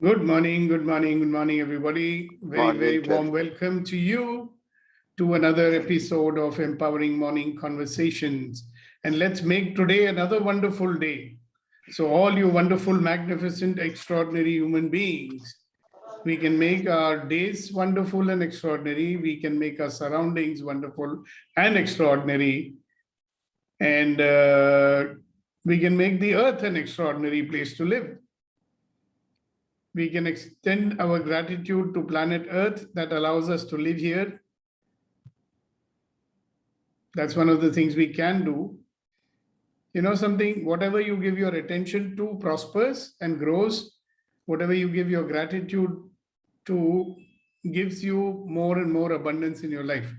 Good morning, good morning, good morning, everybody. Very warm welcome to you to another episode of Empowering Morning Conversations. And let's make today another wonderful day. So, all you wonderful, magnificent, extraordinary human beings, we can make our days wonderful and extraordinary. We can make our surroundings wonderful and extraordinary. And we can make the earth an extraordinary place to live. We can extend our gratitude to planet Earth that allows us to live here. That's one of the things we can do. You know something, whatever you give your attention to prospers and grows. Whatever you give your gratitude to gives you more and more abundance in your life.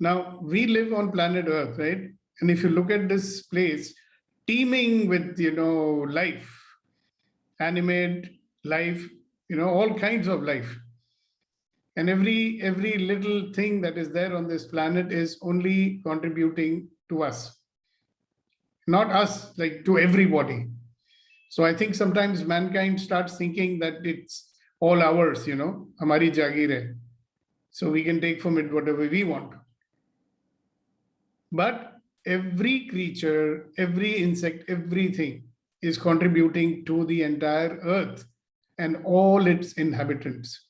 Now, we live on planet Earth, right? And if you look at this place, teeming with, life, animate, life, all kinds of life. And every little thing that is there on this planet is only contributing to us. Not us, like to everybody. So I think sometimes mankind starts thinking that it's all ours, hamari jagir hai. So we can take from it whatever we want. But every creature, every insect, everything is contributing to the entire earth and all its inhabitants.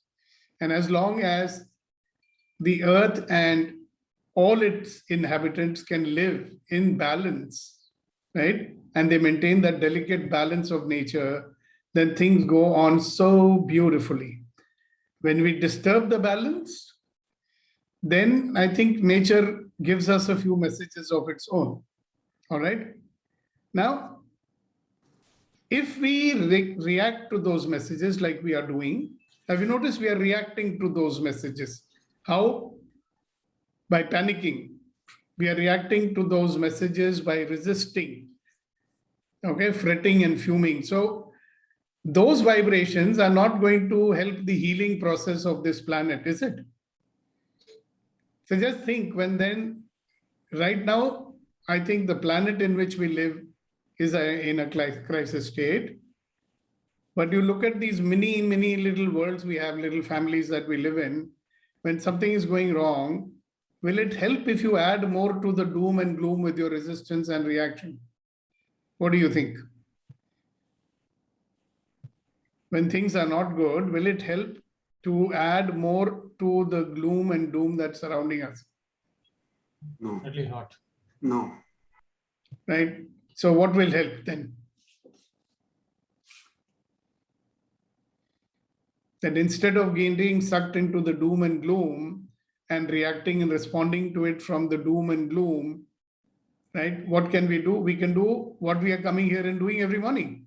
And as long as the earth and all its inhabitants can live in balance, right? And they maintain that delicate balance of nature, then things go on so beautifully. When we disturb the balance, then I think nature gives us a few messages of its own. All right. Now, if we react to those messages like we are doing, have you noticed we are reacting to those messages? How? By panicking. We are reacting to those messages by resisting, okay, fretting and fuming. So those vibrations are not going to help the healing process of this planet, is it? So just think right now, I think the planet in which we live is in a crisis state. But you look at these many little worlds we have, little families that we live in. When something is going wrong, will it help if you add more to the doom and gloom with your resistance and reaction? What do you think? When things are not good, will it help to add more to the gloom and doom that's surrounding us? No. Really not. No. Right? So what will help then? That instead of getting sucked into the doom and gloom and reacting and responding to it from the doom and gloom, right? What can we do? We can do what we are coming here and doing every morning.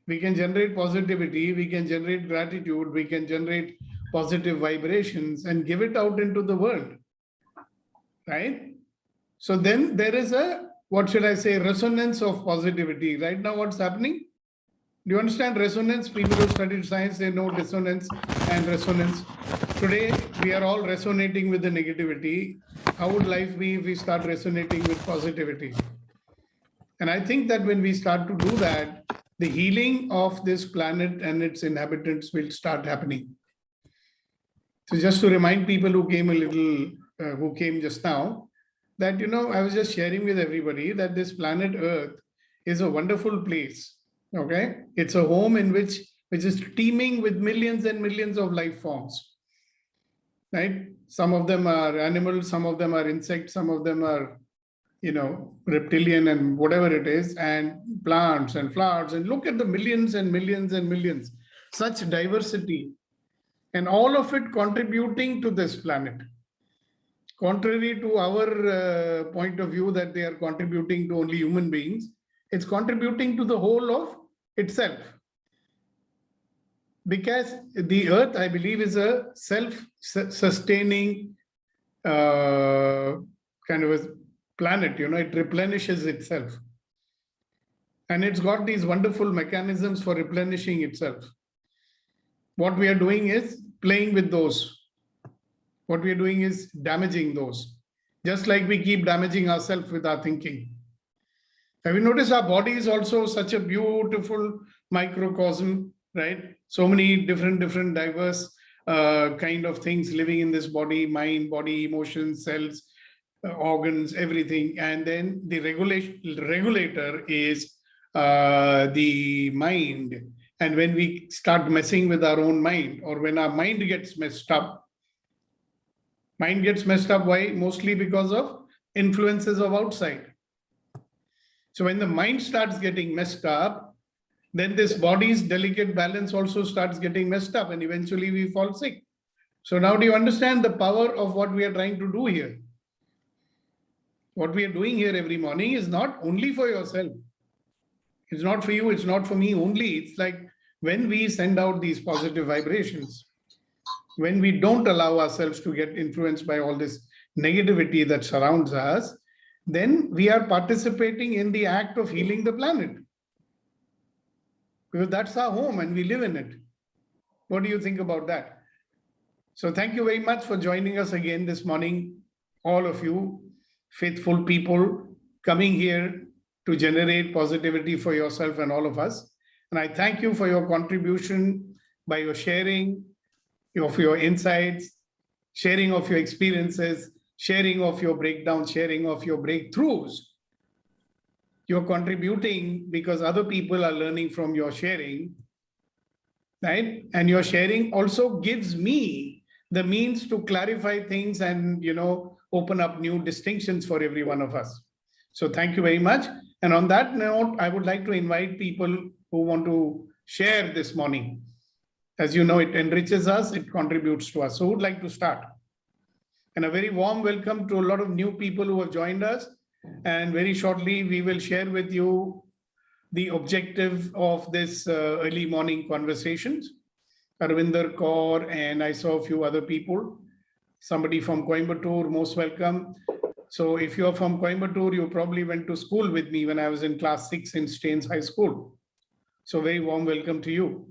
We can generate positivity, we can generate gratitude, we can generate positive vibrations and give it out into the world, right? So then there is a, what should I say, resonance of positivity. Right now, what's happening? Do you understand resonance? People who studied science, they know dissonance and resonance. Today, we are all resonating with the negativity. How would life be if we start resonating with positivity? And I think that when we start to do that, the healing of this planet and its inhabitants will start happening. So just to remind people who came just now, that, I was just sharing with everybody that this planet Earth is a wonderful place. Okay, it's a home in which is teeming with millions and millions of life forms. Right? Some of them are animals, some of them are insects, some of them are, reptilian and whatever it is, and plants and flowers. And look at the millions and millions and millions, such diversity, and all of it contributing to this planet. Contrary to our point of view that they are contributing to only human beings, it's contributing to the whole of itself. Because the earth, I believe, is a self-sustaining kind of a planet, it replenishes itself. And it's got these wonderful mechanisms for replenishing itself. What we are doing is playing with those. What we are doing is damaging those, just like we keep damaging ourselves with our thinking. Have you noticed our body is also such a beautiful microcosm right? So many different diverse kind of things living in this body, mind, body, emotions, cells, organs, everything. And then the regulator is the mind. And when we start messing with our own mind, or when our mind gets messed up, why? Mostly because of influences of outside. So when the mind starts getting messed up, then this body's delicate balance also starts getting messed up, and eventually we fall sick. So now do you understand the power of what we are trying to do here? What we are doing here every morning is not only for yourself. It's not for you, it's not for me only. It's like when we send out these positive vibrations, when we don't allow ourselves to get influenced by all this negativity that surrounds us, then we are participating in the act of healing the planet. Because that's our home and we live in it. What do you think about that? So thank you very much for joining us again this morning, all of you faithful people coming here to generate positivity for yourself and all of us. And I thank you for your contribution by your sharing of your insights, sharing of your experiences, sharing of your breakdowns, sharing of your breakthroughs. You're contributing because other people are learning from your sharing, right? And your sharing also gives me the means to clarify things and, open up new distinctions for every one of us. So thank you very much. And on that note, I would like to invite people who want to share this morning. As you know, it enriches us, it contributes to us. So who would like to start? And a very warm welcome to a lot of new people who have joined us. And very shortly, we will share with you the objective of this early morning conversations. Arvinder Kaur, and I saw a few other people. Somebody from Coimbatore, most welcome. So if you're from Coimbatore, you probably went to school with me when I was in class 6 in Staines High School. So very warm welcome to you.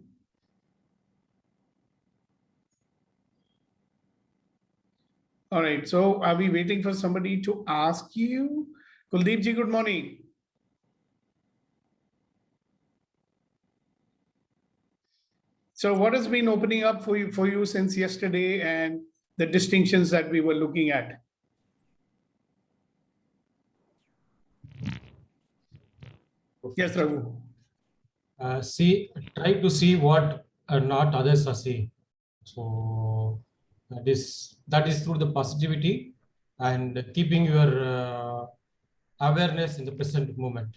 All right, so are we waiting for somebody to ask you? Kuldeep ji, good morning. So what has been opening up for you since yesterday and the distinctions that we were looking at? Yes, Raghu. Try to see what not others are seeing. So that is through the positivity and keeping your awareness in the present moment.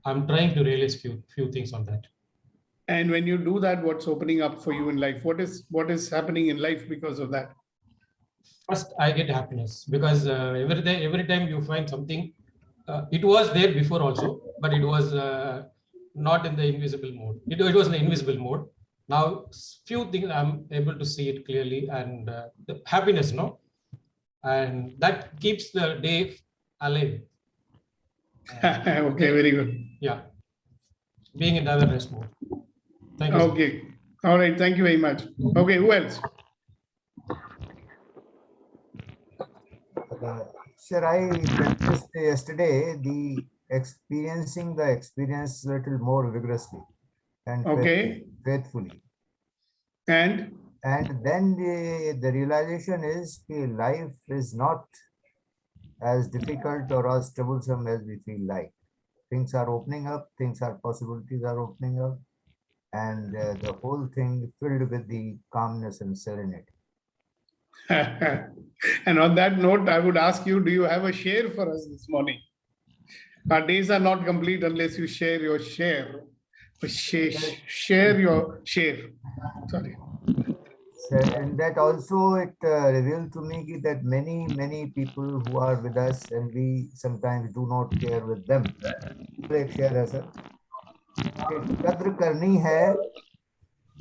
I'm trying to realize few things on that. And when you do that, what's opening up for you in life? What is happening in life because of that? First, I get happiness because every time you find something, it was there before also, but it was not in the invisible mode. It was in the invisible mode. Now, few things I'm able to see it clearly, and the happiness, and that keeps the day alive. Okay, very good. Yeah, being in the awareness mode. Thank you. Okay, all right. Thank you very much. Okay, who else? Sir, I practiced yesterday experiencing the experience a little more vigorously and faithfully. And then the realization is that life is not as difficult or as troublesome as we feel like. Things are opening up, possibilities are opening up, and the whole thing filled with the calmness and serenity. and on that note, I would ask you, do you have a share for us this morning? Our days are not complete unless you share your share. Share your share. Sorry. So, and that also it revealed to me that many people who are with us and we sometimes do not care with them. एक share है sir, कद्र करनी है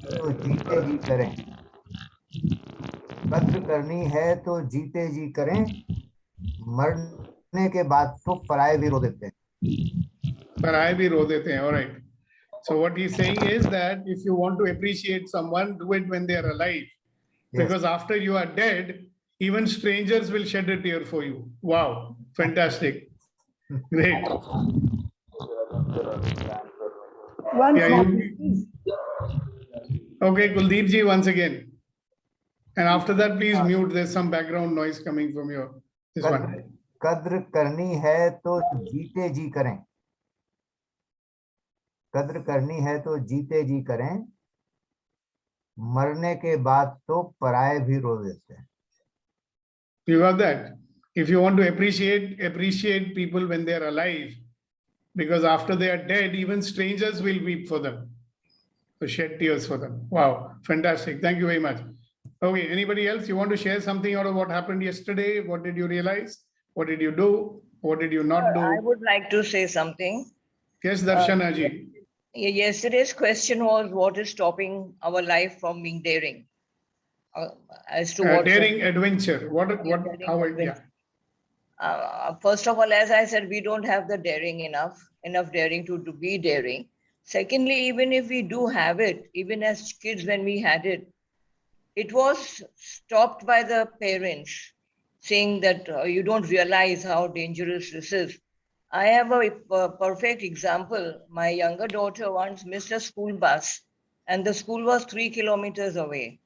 तो जीते जी करें, कद्र करनी है तो जीते जी करें, मरने के बाद तो पराये भी रो देते हैं. पराये भी रो देते हैं. All right. So what he's saying is that if you want to appreciate someone, do it when they are alive. Yes. Because after you are dead, even strangers will shed a tear for you. Wow, fantastic. Great. Okay, Kuldeep ji, once again. And after that, please mute. There's some background noise coming from your this कद्र one. कद्र करनी है तो जीते जी करें, कद्र करनी है तो जीते जी करें, मरने के बाद तो पराये भी रो देते हैं. You got that? If you want to appreciate people when they are alive, because after they are dead, even strangers will weep for them, to shed tears for them. Wow, fantastic. Thank you very much. Okay, anybody else? You want to share something out of what happened yesterday? What did you realize? What did you do? What did you not do? I would like to say something. Yes, Darshana ji. Yesterday's question was, what is stopping our life from being daring? As to what Daring adventure. daring How, adventure. yeah. First of all, as I said, we don't have the daring enough daring to be daring. Secondly, even if we do have it, even as kids when we had it, it was stopped by the parents saying that you don't realize how dangerous this is. I have a perfect example. My younger daughter once missed a school bus and the school was 3 kilometers away.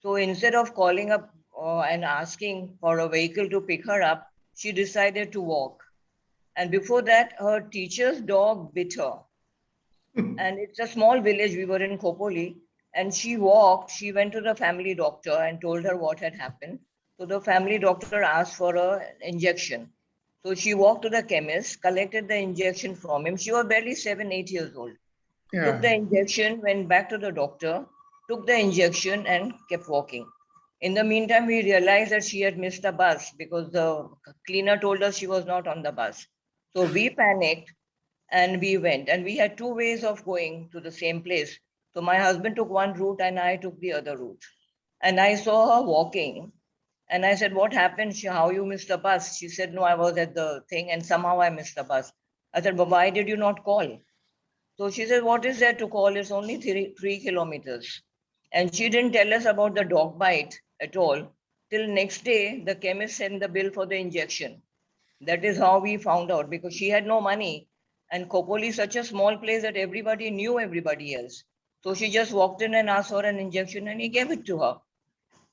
So instead of calling up and asking for a vehicle to pick her up, she decided to walk. And before that, her teacher's dog bit her. And it's a small village. We were in Khopoli. And she walked. She went to the family doctor and told her what had happened. So the family doctor asked for an injection. So she walked to the chemist, collected the injection from him. She was barely 7, 8 years old. Took the Yeah. injection, went back to the doctor, took the injection and kept walking. In the meantime, we realized that she had missed a bus because the cleaner told us she was not on the bus. So we panicked and we went. And we had 2 ways of going to the same place. So my husband took one route and I took the other route. And I saw her walking. And I said, what happened? How you missed the bus? She said, no, I was at the thing and somehow I missed the bus. I said, but why did you not call? So she said, what is there to call? It's only 3 kilometers. And she didn't tell us about the dog bite at all. Till next day, the chemist sent the bill for the injection. That is how we found out because she had no money. And Khopoli is such a small place that everybody knew everybody else. So she just walked in and asked for an injection and he gave it to her.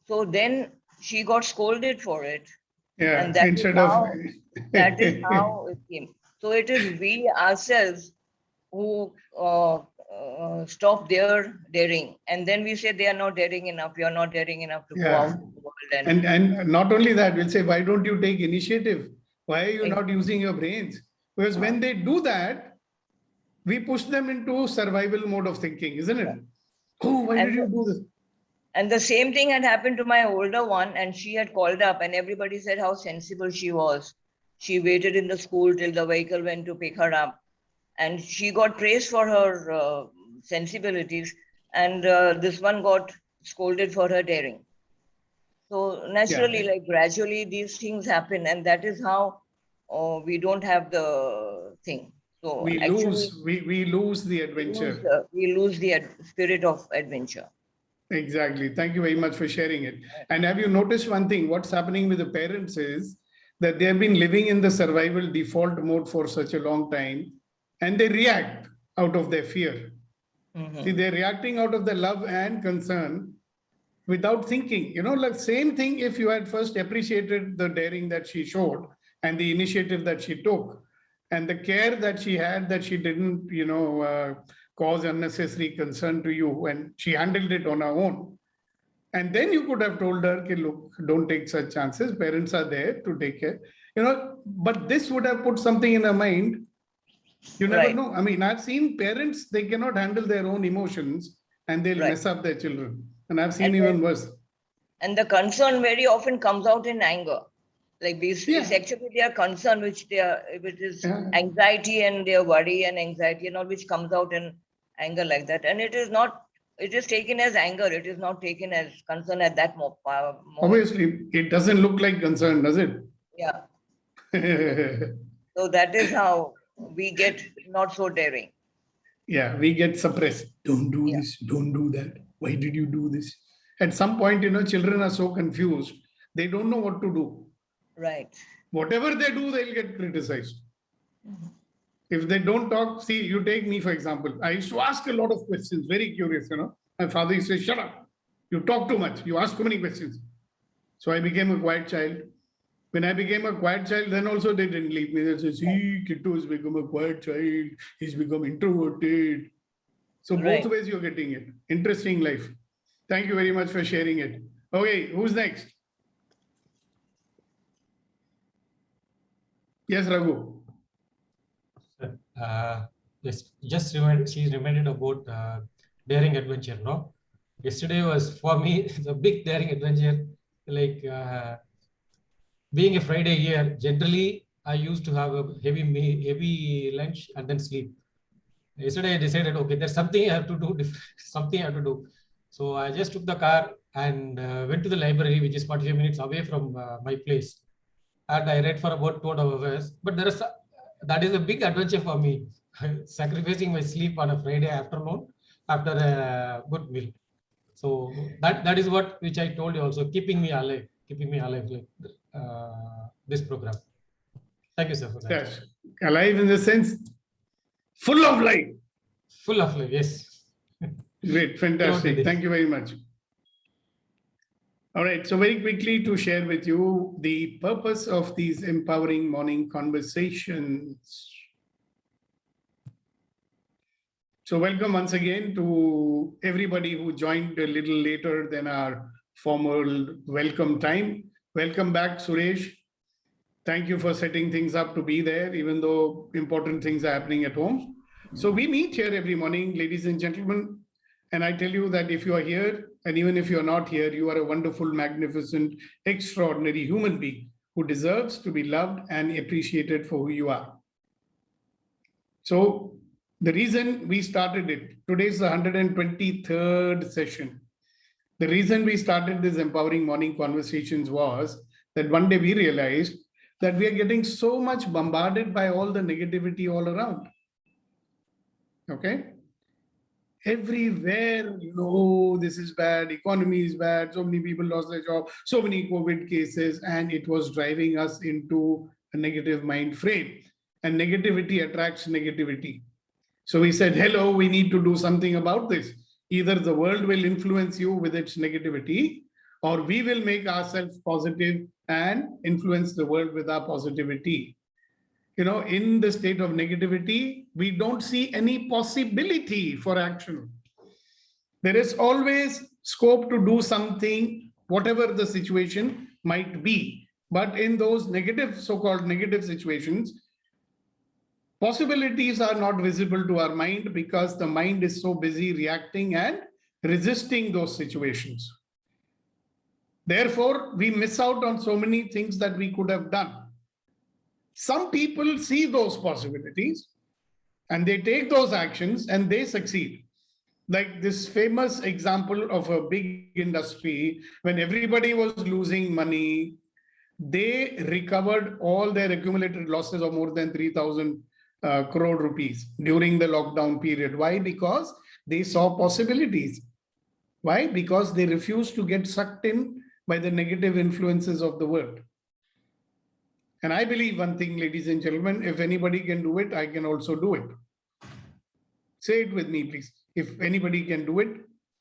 So then she got scolded for it. Yeah. And that is Instead how, of that is how it came. So it is we ourselves who stop their daring. And then we say they are not daring enough. You are not daring enough to go Yeah. out in the world. And not only that, we'll say, why don't you take initiative? Why are you not using your brains? Because when they do that, we push them into survival mode of thinking, isn't it? Oh, why did you do this? And the same thing had happened to my older one, and she had called up, and everybody said how sensible she was. She waited in the school till the vehicle went to pick her up, and she got praised for her sensibilities. And this one got scolded for her daring. So naturally, like gradually, these things happen, and that is how we don't have the thing. So we actually, lose the adventure. we lose the spirit of adventure. Exactly. Thank you very much for sharing it. And have you noticed one thing? What's happening with the parents is that they have been living in the survival default mode for such a long time, and they react out of their fear. See, they're reacting out of the love and concern without thinking. You know, like same thing if you had first appreciated the daring that she showed and the initiative that she took and the care that she had, that she didn't, cause unnecessary concern to you, and she handled it on her own. And then you could have told her, okay, look, don't take such chances. Parents are there to take care. But this would have put something in her mind. You never know. I mean, I've seen parents, they cannot handle their own emotions and they'll mess up their children. And I've seen even worse. And the concern very often comes out in anger. Like it's actually their concern, which is anxiety and their worry and anxiety and all, which comes out in anger like that. And it is taken as anger. It is not taken as concern at that moment. Obviously, it doesn't look like concern, does it? Yeah. So that is how we get not so daring. Yeah, we get suppressed. Don't do this. Don't do that. Why did you do this? At some point, children are so confused. They don't know what to do. Right. Whatever they do, they'll get criticized. If they don't talk, see, you take me, for example. I used to ask a lot of questions, very curious, My father used to say, shut up. You talk too much. You ask too many questions. So I became a quiet child. When I became a quiet child, then also they didn't leave me. They said, see, Kittu has become a quiet child. He's become introverted. So both Right. ways you're getting it. Interesting life. Thank you very much for sharing it. Okay, who's next? Yes, Raghu. Yes, just she's reminded about daring adventure. No, yesterday was for me the big daring adventure. Like being a Friday here, generally I used to have a heavy lunch and then sleep. Yesterday I decided, okay, there's something I have to do, something I have to do. So I just took the car and went to the library, which is 45 minutes away from my place, and I read for about 2 hours. But that is a big adventure for me, sacrificing my sleep on a Friday afternoon after a good meal. So that is what which I told you also, keeping me alive like this program. Thank you, sir, for that. Yes. Alive in the sense, full of life. Full of life, yes. Great, fantastic. Thank you very much. All right, so very quickly to share with you the purpose of these empowering morning conversations. So welcome once again to everybody who joined a little later than our formal welcome time. Welcome back, Suresh. Thank you for setting things up to be there, even though important things are happening at home. So we meet here every morning, ladies and gentlemen. And I tell you that if you are here, and even if you're not here, you are a wonderful, magnificent, extraordinary human being who deserves to be loved and appreciated for who you are. So the reason we started it, today is the 123rd session. The reason we started this empowering morning conversations was that one day we realized that we are getting so much bombarded by all the negativity all around. Okay? Everywhere, this is bad, economy is bad, so many people lost their job, so many COVID cases, and it was driving us into a negative mind frame. And negativity attracts negativity. So we said, hello, we need to do something about this. Either the world will influence you with its negativity, or we will make ourselves positive and influence the world with our positivity. In the state of negativity, we don't see any possibility for action. There is always scope to do something, whatever the situation might be. But in those negative, so-called negative situations, possibilities are not visible to our mind because the mind is so busy reacting and resisting those situations. Therefore, we miss out on so many things that we could have done. Some people see those possibilities and they take those actions and they succeed. Like this famous example of a big industry, when everybody was losing money, they recovered all their accumulated losses of more than 3,000 crore rupees during the lockdown period. Why? Because they saw possibilities. Why? Because they refused to get sucked in by the negative influences of the world. And I believe one thing, ladies and gentlemen, if anybody can do it, I can also do it. Say it with me, please. If anybody can do it,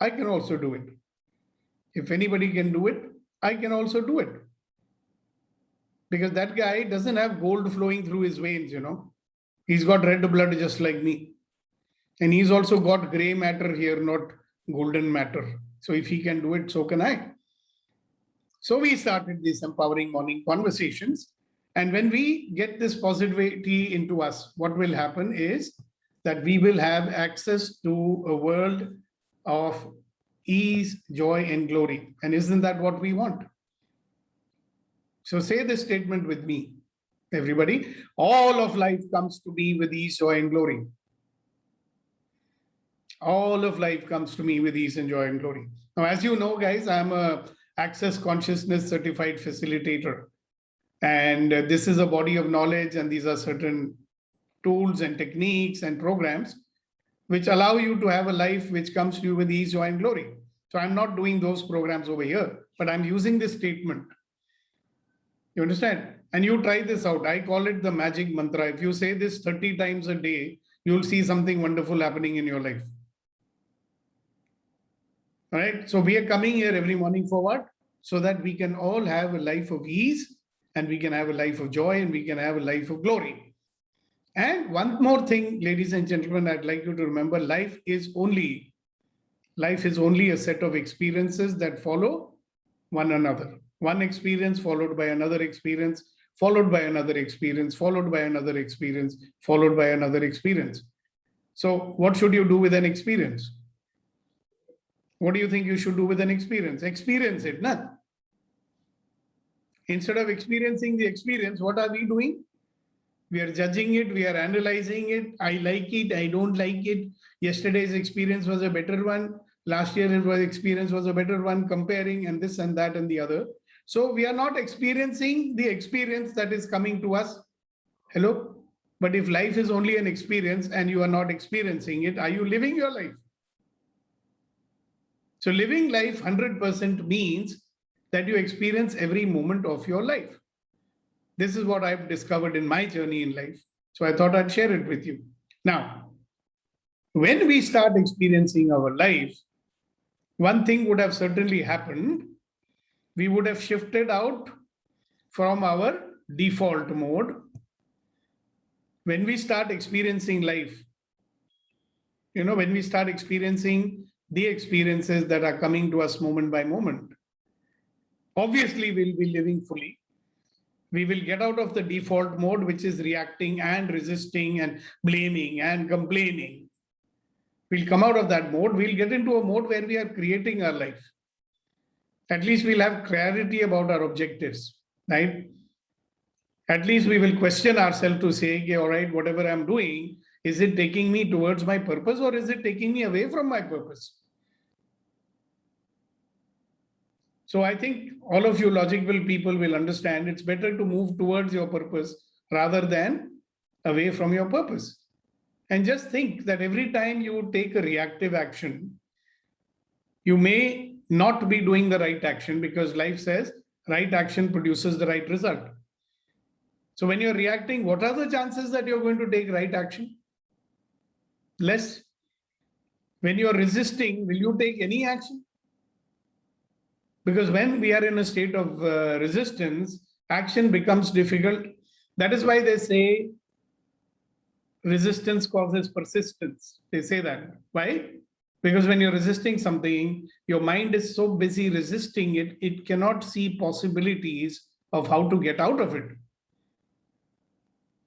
I can also do it. If anybody can do it, I can also do it. Because that guy doesn't have gold flowing through his veins, He's got red blood just like me. And he's also got gray matter here, not golden matter. So if he can do it, so can I. So we started these empowering morning conversations. And when we get this positivity into us, what will happen is that we will have access to a world of ease, joy, and glory. And isn't that what we want? So say this statement with me, everybody. All of life comes to be with ease, joy, and glory. All of life comes to me with ease and joy and glory. Now, as you know, guys, I'm a Access Consciousness certified facilitator. And this is a body of knowledge, and these are certain tools and techniques and programs which allow you to have a life which comes to you with ease, joy, and glory. So I'm not doing those programs over here, but I'm using this statement. You understand? And you try this out. I call it the magic mantra. If you say this 30 times a day, you'll see something wonderful happening in your life. All right. So we are coming here every morning for what? So that we can all have a life of ease, and we can have a life of joy, and we can have a life of glory. And one more thing, ladies and gentlemen, I'd like you to remember: life is only a set of experiences that follow one another. One experience followed by another experience, followed by another experience, followed by another experience, followed by another experience. So what should you do with an experience? What do you think you should do with an experience? Experience it, nah? Instead of experiencing the experience, what are we doing? We are judging it, we are analyzing it. I like it, I don't like it. Yesterday's experience was a better one. Last year's experience was a better one, comparing and this and that and the other. So we are not experiencing the experience that is coming to us. Hello? But if life is only an experience and you are not experiencing it, are you living your life? So living life 100% means that you experience every moment of your life. This is what I've discovered in my journey in life. So I thought I'd share it with you. Now, when we start experiencing our life, one thing would have certainly happened. We would have shifted out from our default mode. When we start experiencing life, when we start experiencing the experiences that are coming to us moment by moment, obviously we'll be living fully. We will get out of the default mode, which is reacting and resisting and blaming and complaining. We'll come out of that mode. We'll get into a mode where we are creating our life. At least we'll have clarity about our objectives, right? At least we will question ourselves to say, okay, all right, whatever I'm doing, is it taking me towards my purpose or is it taking me away from my purpose? So I think all of you logical people will understand it's better to move towards your purpose rather than away from your purpose. And just think that every time you take a reactive action, you may not be doing the right action, because life says right action produces the right result. So when you're reacting, what are the chances that you're going to take right action? Less. When you're resisting, will you take any action? Because when we are in a state of resistance, action becomes difficult. That is why they say resistance causes persistence. They say that. Why? Because when you're resisting something, your mind is so busy resisting it, it cannot see possibilities of how to get out of it.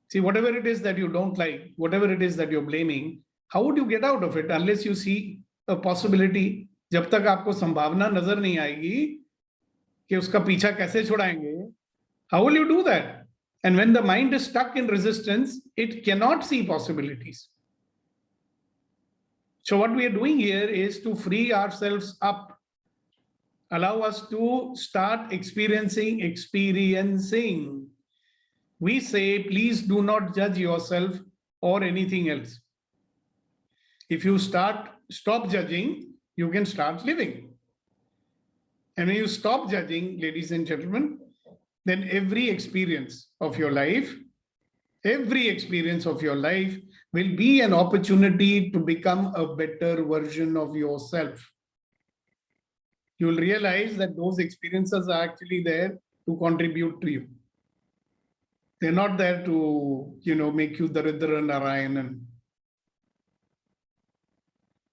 See, whatever it is that you don't like, whatever it is that you're blaming, how would you get out of it unless you see a possibility? जब तक आपको संभावना नजर नहीं आएगी कि उसका पीछा कैसे छुड़ाएंगे, how will you do that? And when the mind is stuck in resistance, it cannot see possibilities. So what we are doing here is to free ourselves up, allow us to start experiencing. We say, please do not judge yourself or anything else. If you stop judging, you can start living. And when you stop judging, ladies and gentlemen, then every experience of your life will be an opportunity to become a better version of yourself. You will realize that those experiences are actually there to contribute to you. They're not there to, make you Daridra Narayanan.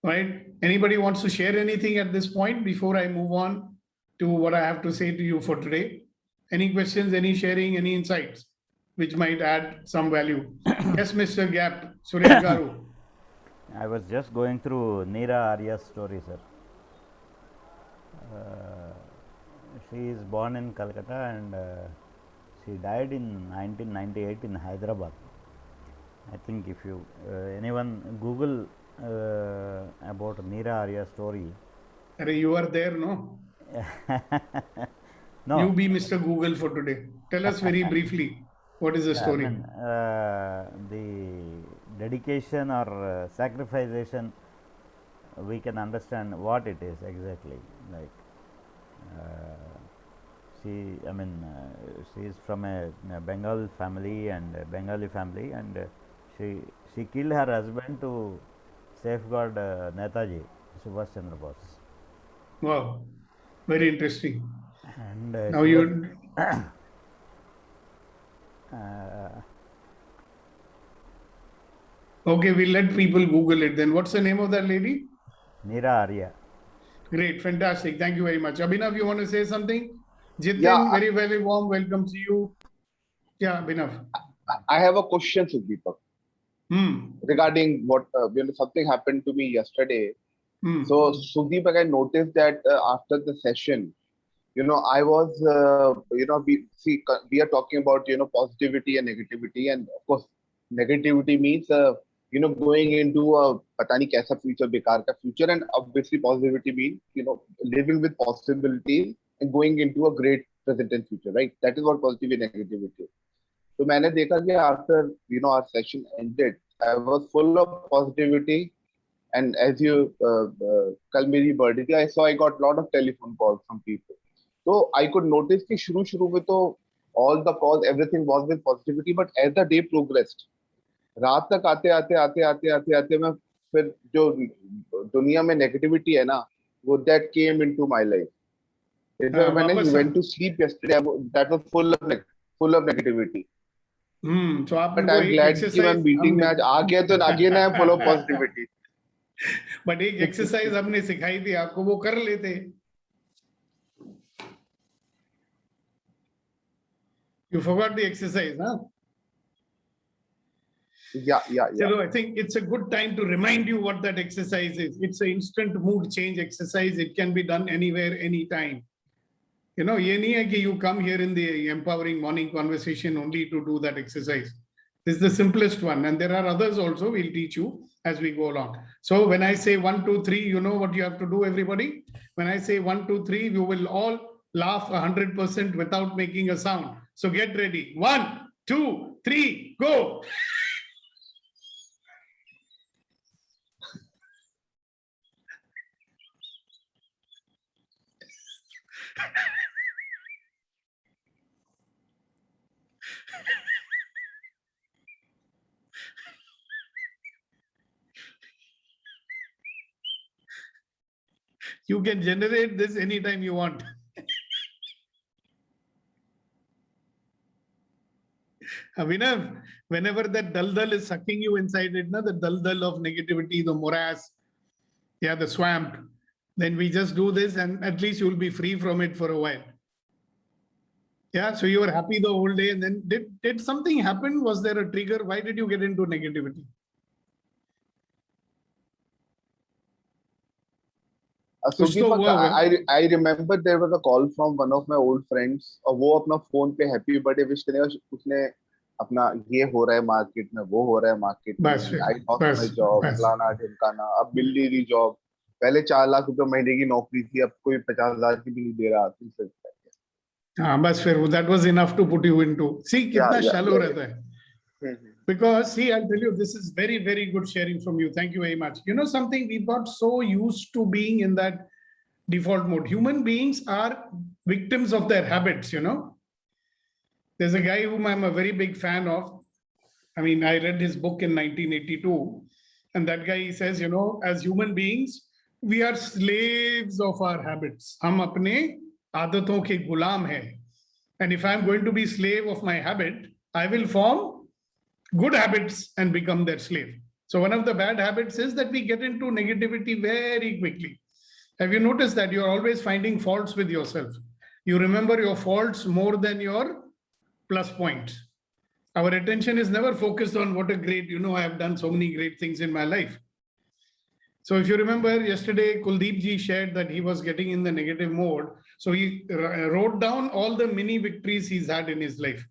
Right? Anybody wants to share anything at this point before I move on to what I have to say to you for today? Any questions, any sharing, any insights which might add some value? Yes, Mr. Gap, Suresh Garu. I was just going through Neera Arya's story, sir. She is born in Calcutta and she died in 1998 in Hyderabad. I think if you anyone Google about Neera Arya's story. You are there, no? No. You be Mr. Google for today. Tell us very briefly, what is the story? The dedication or sacrification, we can understand what it is exactly. Like she is from a Bengali family, and she killed her husband to safeguard Netaji Subhash Chandra Bose. Wow, very interesting. And Now she was, you, okay, we'll let people Google it then. What's the name of that lady? Neera Arya. Great, fantastic. Thank you very much. Abhinav, you want to say something? Yeah, Jitin, very, very warm welcome to you. Yeah, Abhinav. I have a question, Sudeepak, regarding what something happened to me yesterday. So, Sudeepak, I noticed that after the session, I was, we are talking about, positivity and negativity, and of course, negativity means, going into a pata nahi kaisa future, bekar ka future, and obviously positivity means, living with possibilities and going into a great present and future, right? That is what positivity and negativity is. So मैंने देखा कि after our session ended, I was full of positivity, and as you कल मेरी birthday थी, I got a lot of telephone calls from people. So I could notice कि शुरू में तो all the calls, everything was with positivity, but as the day progressed, रात तक आते मैं फिर जो दुनिया में negativity है ना, वो that came into my life. When I went to sleep yesterday, that was full of negativity. So But I'm glad कि मैं मीटिंग में आज आ गया तो again I am full of positivity. But एक एक्सरसाइज हमने सिखाई थी आपको, वो कर लेते. You forgot the exercise, huh? Yeah. So I think it's a good time to remind you what that exercise is. It's an instant mood change exercise. It can be done anywhere, anytime. ये नहीं है कि you come here in the empowering morning conversation only to do that exercise. This is the simplest one, and there are others also. We'll teach you as we go along. So when I say 1, 2, 3, you know what you have to do, everybody? When I say 1, 2, 3, you will all laugh 100% without making a sound. So get ready. 1, 2, 3, go. You can generate this anytime you want. Abhinav, whenever that dal is sucking you inside it, the dal of negativity, the morass, the swamp, then we just do this and at least you'll be free from it for a while. Yeah, so you were happy the whole day, and then did something happen? Was there a trigger? Why did you get into negativity? I remember there was a call from one of my old friends. वो अपना phone पे happy birthday wish करेगा, उसने अपना ये हो रहा है market में, वो हो रहा है market में. I lost my job, फलाना ढिमकाना, अब मिल नहीं रही job. पहले 4 लाख रुपए महीने की नौकरी थी, अब कोई 50,000 की भी नहीं दे रहा. बस फिर that was enough to put you into. See कितना shallow रहता है. Because see, I'll tell you, this is very, very good sharing from you. Thank you very much. You know something, we got so used to being in that default mode. Human beings are victims of their habits, There's a guy whom I'm a very big fan of. I mean, I read his book in 1982. And that guy, he says, as human beings, we are slaves of our habits. हम अपने आदतों के गुलाम हैं. And if I'm going to be slave of my habit, I will form good habits and become their slave. So one of the bad habits is that we get into negativity very quickly. Have you noticed that you're always finding faults with yourself? You remember your faults more than your plus points. Our attention is never focused on what a great, I have done so many great things in my life. So if you remember yesterday, Kuldeep ji shared that he was getting in the negative mode. So he wrote down all the mini victories he's had in his life.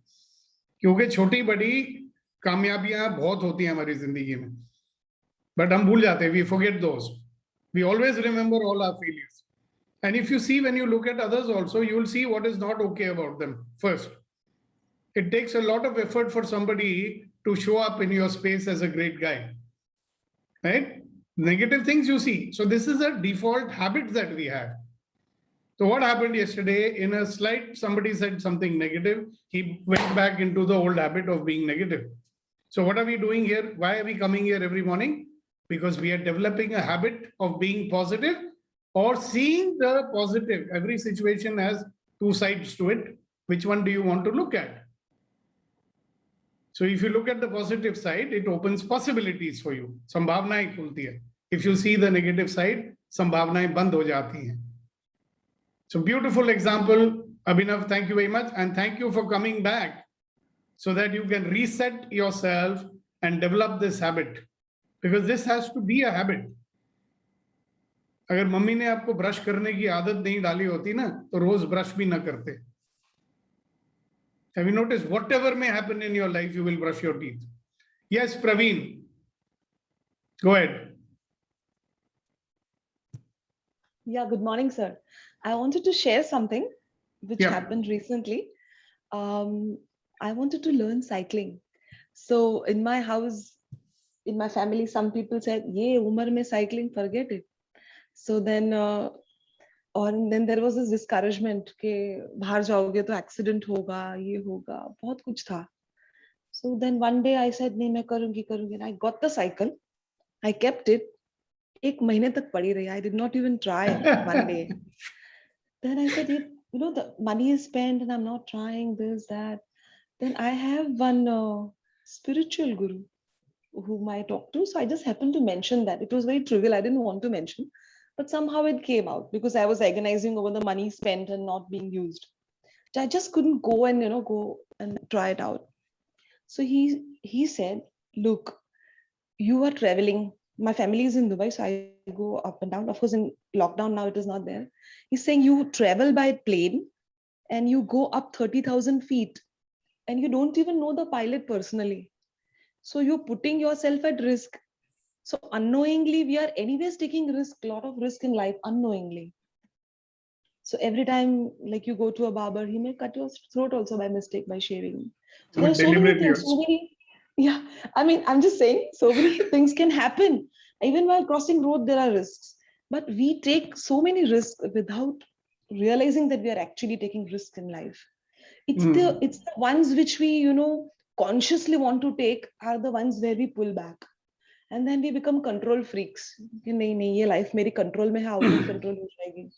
क्योंकि छोटी बड़ी कामयाबियां बहुत होती हैं हमारी जिंदगी में, but हम भूल जाते हैं. We forget those. We always remember all our failures. And if you see, when you look at others also, you will see what is not okay about them first. It takes a lot of effort for somebody to show up in your space as a great guy, right? Negative things you see. So this is a default habit that we have. So what happened yesterday, in a slide, somebody said something negative. He went back into the old habit of being negative. So what are we doing here? Why are we coming here every morning? Because we are developing a habit of being positive or seeing the positive. Every situation has two sides to it. Which one do you want to look at? So if you look at the positive side, it opens possibilities for you. संभावनाएं खुलती है. If you see the negative side, संभावनाएं बंद हो जाती हैं. So beautiful example, Abhinav. Thank you very much, and thank you for coming back, so that you can reset yourself and develop this habit, because this has to be a habit. अगर mummy ने आपको brush करने की आदत नहीं डाली होती ना, तो रोज ब्रश भी ना करते. Have you noticed, whatever may happen in your life, you will brush your teeth? Yes, Praveen. Go ahead. Yeah, good morning, sir. I wanted to share something which Yeah. happened recently. I wanted to learn cycling. So in my house, in my family, some people said, "Ye umar mein cycling, forget it." So then, and then there was this discouragement कि बाहर जाओगे तो accident होगा, ये होगा, बहुत कुछ था. So then one day I said, नहीं मैं करूँगी. And I got the cycle. I kept it. एक महीने तक पड़ी रही. I did not even try one day. Then I said, you know, the money is spent and I'm not trying this, that. Then I have one spiritual guru whom I talked to. So I just happened to mention that. It was very trivial. I didn't want to mention, but somehow it came out because I was agonizing over the money spent and not being used. I just couldn't go and try it out. So he said, look, you are traveling. My family is in Dubai, so I go up and down. Of course, in lockdown now it is not there. He's saying you travel by plane and you go up 30,000 feet and you don't even know the pilot personally. So you're putting yourself at risk. So unknowingly, we are anyways taking risk, a lot of risk in life unknowingly. So every time, like you go to a barber, he may cut your throat also by mistake by shaving. So there are so many Deliberately things, so many. Yeah, I mean, I'm just saying, so many things can happen. Even while crossing road, there are risks. But we take so many risks without realizing that we are actually taking risks in life. It's the ones which we, consciously want to take are the ones where we pull back. And then we become control freaks. कि नहीं नहीं ये life मेरी control में है, out of control हो जाएगी.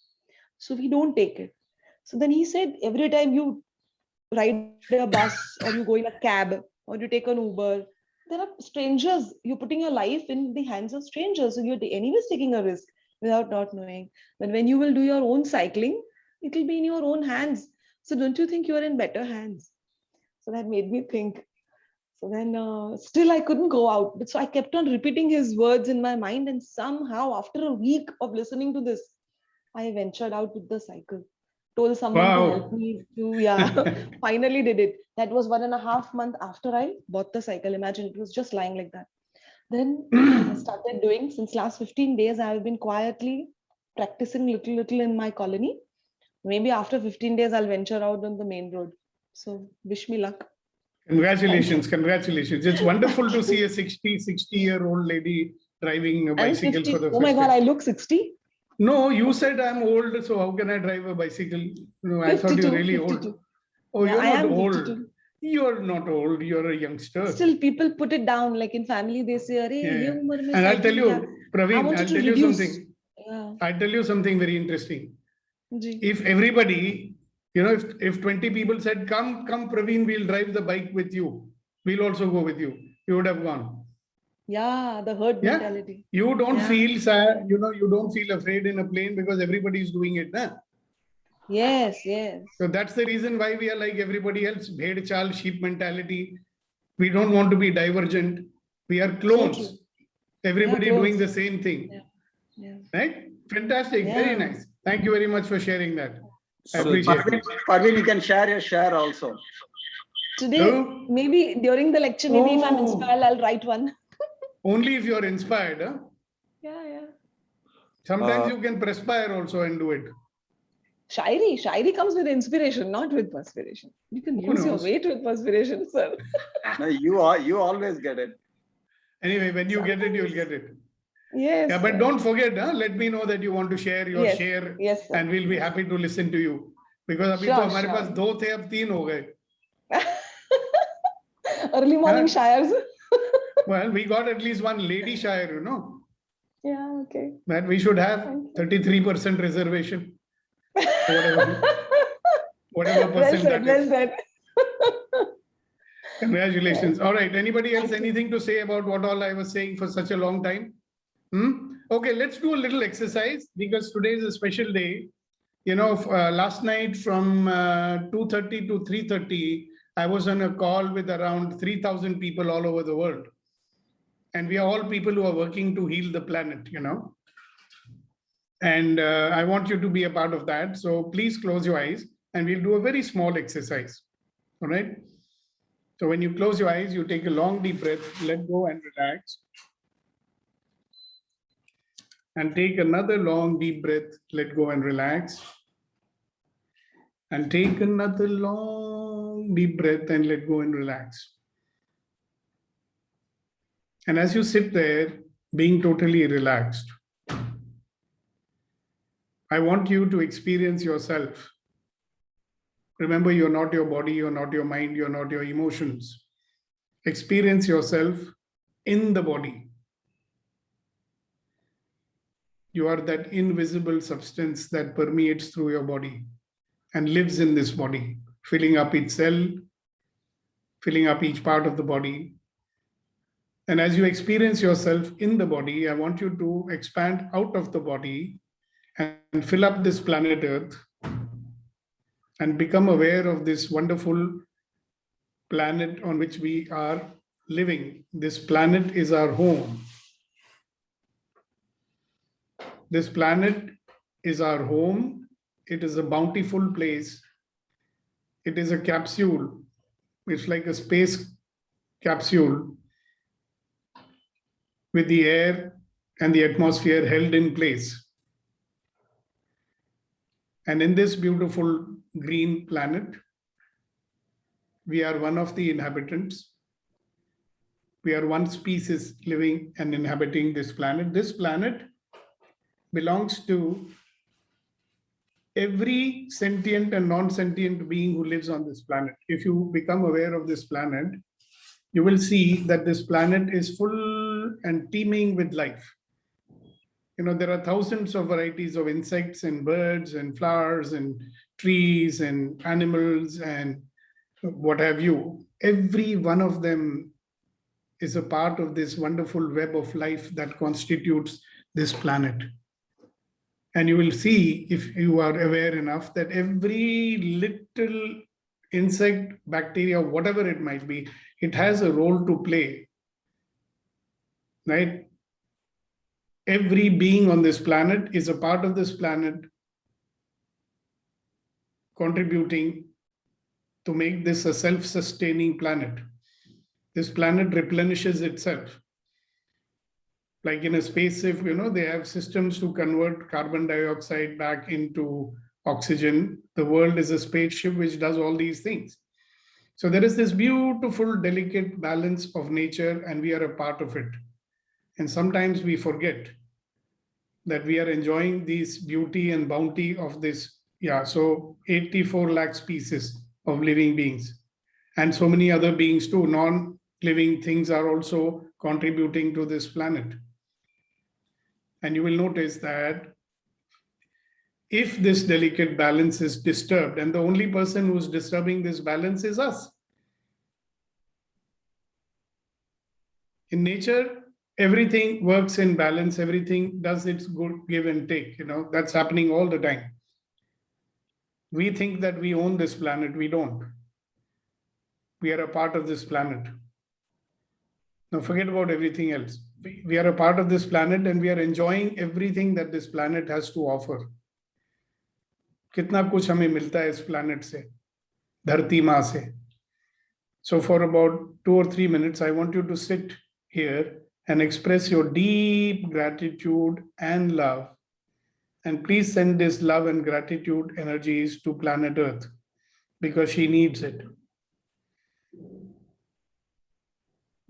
So we don't take it. So then he said, every time you ride a bus or you go in a cab or you take an Uber, there are strangers. You're putting your life in the hands of strangers. So you're anyways taking a risk without not knowing. But when you will do your own cycling, it will be in your own hands. So don't you think you are in better hands? So that made me think. So then still I couldn't go out. But so I kept on repeating his words in my mind. And somehow after a week of listening to this, I ventured out with the cycle. Told someone to help me to, finally did it. That was 1.5 months after I bought the cycle. Imagine, it was just lying like that. Then I started doing, since last 15 days, I have been quietly practicing little in my colony. Maybe after 15 days, I'll venture out on the main road. So wish me luck. Congratulations. It's wonderful to see a 60-year-old lady driving a bicycle for the first time. Oh my God, I look 60? No, you said I'm old, so how can I drive a bicycle? No, I thought you're really 52. old. Oh, Yeah, you're I not am old. 52. You're not old. You're a youngster. Still, people put it down. Like in family, they say, "Arey, ye umar mein And I'll tell cycling kya?" you, Praveen, wanted I'll to tell you reduce. something. Yeah. I'll tell you something very interesting. Ji. If everybody, if 20 people said, come, Praveen, we'll drive the bike with you. We'll also go with you. You would have gone. Yeah, the herd mentality. You don't feel sad, you don't feel afraid in a plane because everybody is doing it. Nah? Yes. So that's the reason why we are like everybody else, bhed chal, sheep mentality. We don't want to be divergent. We are clones. So Everybody clones. doing the same thing. Yeah. Right? Fantastic. Yeah. Very nice. Thank you very much for sharing that. I So, appreciate it. Parveen, you can share your share also. Today, So- maybe during the lecture, maybe if I'm Oh. inspired, I'll write one. Only if you're inspired. Huh? Yeah. Sometimes you can perspire also and do it. Shairi comes with inspiration, not with perspiration. You can Who use your knows? weight with perspiration, sir. No, you always get it. Anyway, when you get it, you'll get it. Yes. Yeah, but sir. don't forget, let me know that you want to share your Yes. share, Yes, sir. and we'll be happy to listen to you. Because अभी Sure, तो हमारे sure. पास 2 थे, अब 3 हो गए. Early morning Huh? shires. Well, we got at least one lady shire, Yeah, okay. That we should have Thank you. 33% reservation. Whatever, whatever Well percent said, that is. well said. Congratulations. Right. All right. Anybody else, Thank you. anything to say about what all I was saying for such a long time? Okay, let's do a little exercise because today is a special day. You know, last night from 2:30 to 3:30, I was on a call with around 3,000 people all over the world. And we are all people who are working to heal the planet, you know. And I want you to be a part of that. So please close your eyes and we'll do a very small exercise. All right. So when you close your eyes, you take a long deep breath, let go and relax. And take another long deep breath, let go and relax. And take another long deep breath and let go and relax. And as you sit there, being totally relaxed, I want you to experience yourself. Remember, you're not your body, you're not your mind, you're not your emotions. Experience yourself in the body. You are that invisible substance that permeates through your body and lives in this body, filling up each cell, filling up each part of the body. And as you experience yourself in the body, I want you to expand out of the body and fill up this planet Earth and become aware of this wonderful planet on which we are living. This planet is our home. This planet is our home. It is a bountiful place. It is a capsule. It's like a space capsule with the air and the atmosphere held in place. And in this beautiful green planet, we are one of the inhabitants. We are one species living and inhabiting this planet. This planet belongs to every sentient and non-sentient being who lives on this planet. If you become aware of this planet, you will see that this planet is full and teeming with life. You know, there are thousands of varieties of insects and birds and flowers and trees and animals and what have you. Every one of them is a part of this wonderful web of life that constitutes this planet. And you will see, if you are aware enough, that every little insect, bacteria, whatever it might be, it has a role to play, right? Every being on this planet is a part of this planet, contributing to make this a self-sustaining planet. This planet replenishes itself. Like in a spaceship, you know, they have systems to convert carbon dioxide back into oxygen. The world is a spaceship which does all these things. So there is this beautiful, delicate balance of nature, and we are a part of it. And sometimes we forget that we are enjoying this beauty and bounty of this. Yeah, so 84 lakh species of living beings, and so many other beings too. Non-living things are also contributing to this planet. And you will notice that if this delicate balance is disturbed, and the only person who's disturbing this balance is us. In nature, everything works in balance, everything does its good give and take, you know, that's happening all the time. We think that we own this planet, we don't. We are a part of this planet. Now forget about everything else. We are a part of this planet and we are enjoying everything that this planet has to offer. कितना कुछ हमें मिलता है इस planet से, धरती माँ से. So for about 2 or 3 minutes, I want you to sit here and express your deep gratitude and love. And please send this love and gratitude energies to planet Earth because she needs it.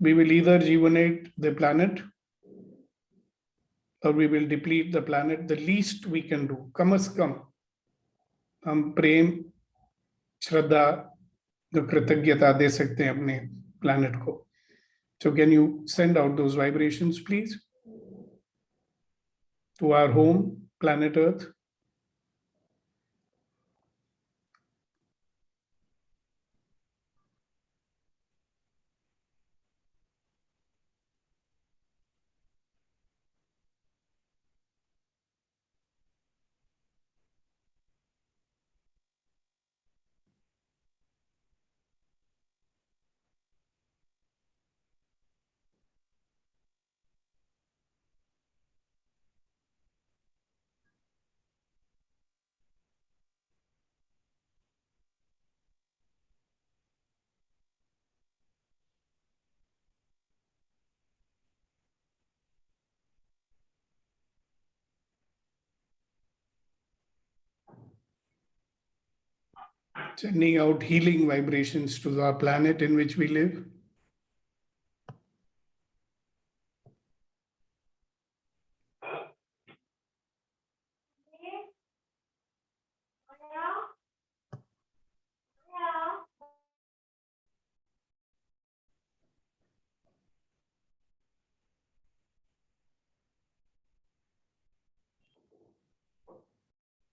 We will either rejuvenate the planet or we will deplete the planet. The least we can do. Kam as kam, हम प्रेम, श्रद्धा, कृतज्ञता दे सकते हैं अपने planet को. So can you send out those vibrations, please? to our home, planet Earth. Sending out healing vibrations to our planet in which we live.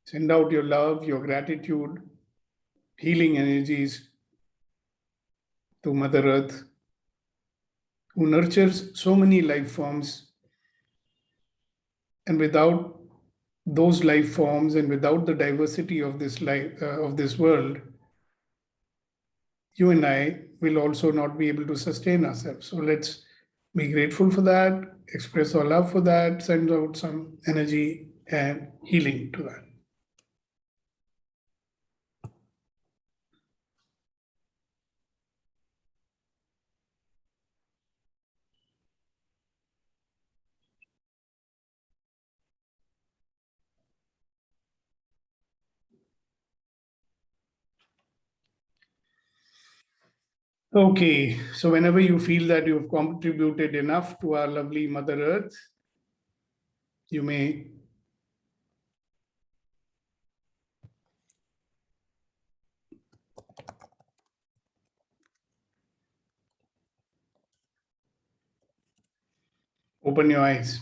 Send out your love, your gratitude, healing energies to Mother Earth, who nurtures so many life forms. And without those life forms and without the diversity of this life, of this world, you and I will also not be able to sustain ourselves. So let's be grateful for that, express our love for that, send out some energy and healing to that. Okay, so whenever you feel that you've contributed enough to our lovely Mother Earth, you may open your eyes.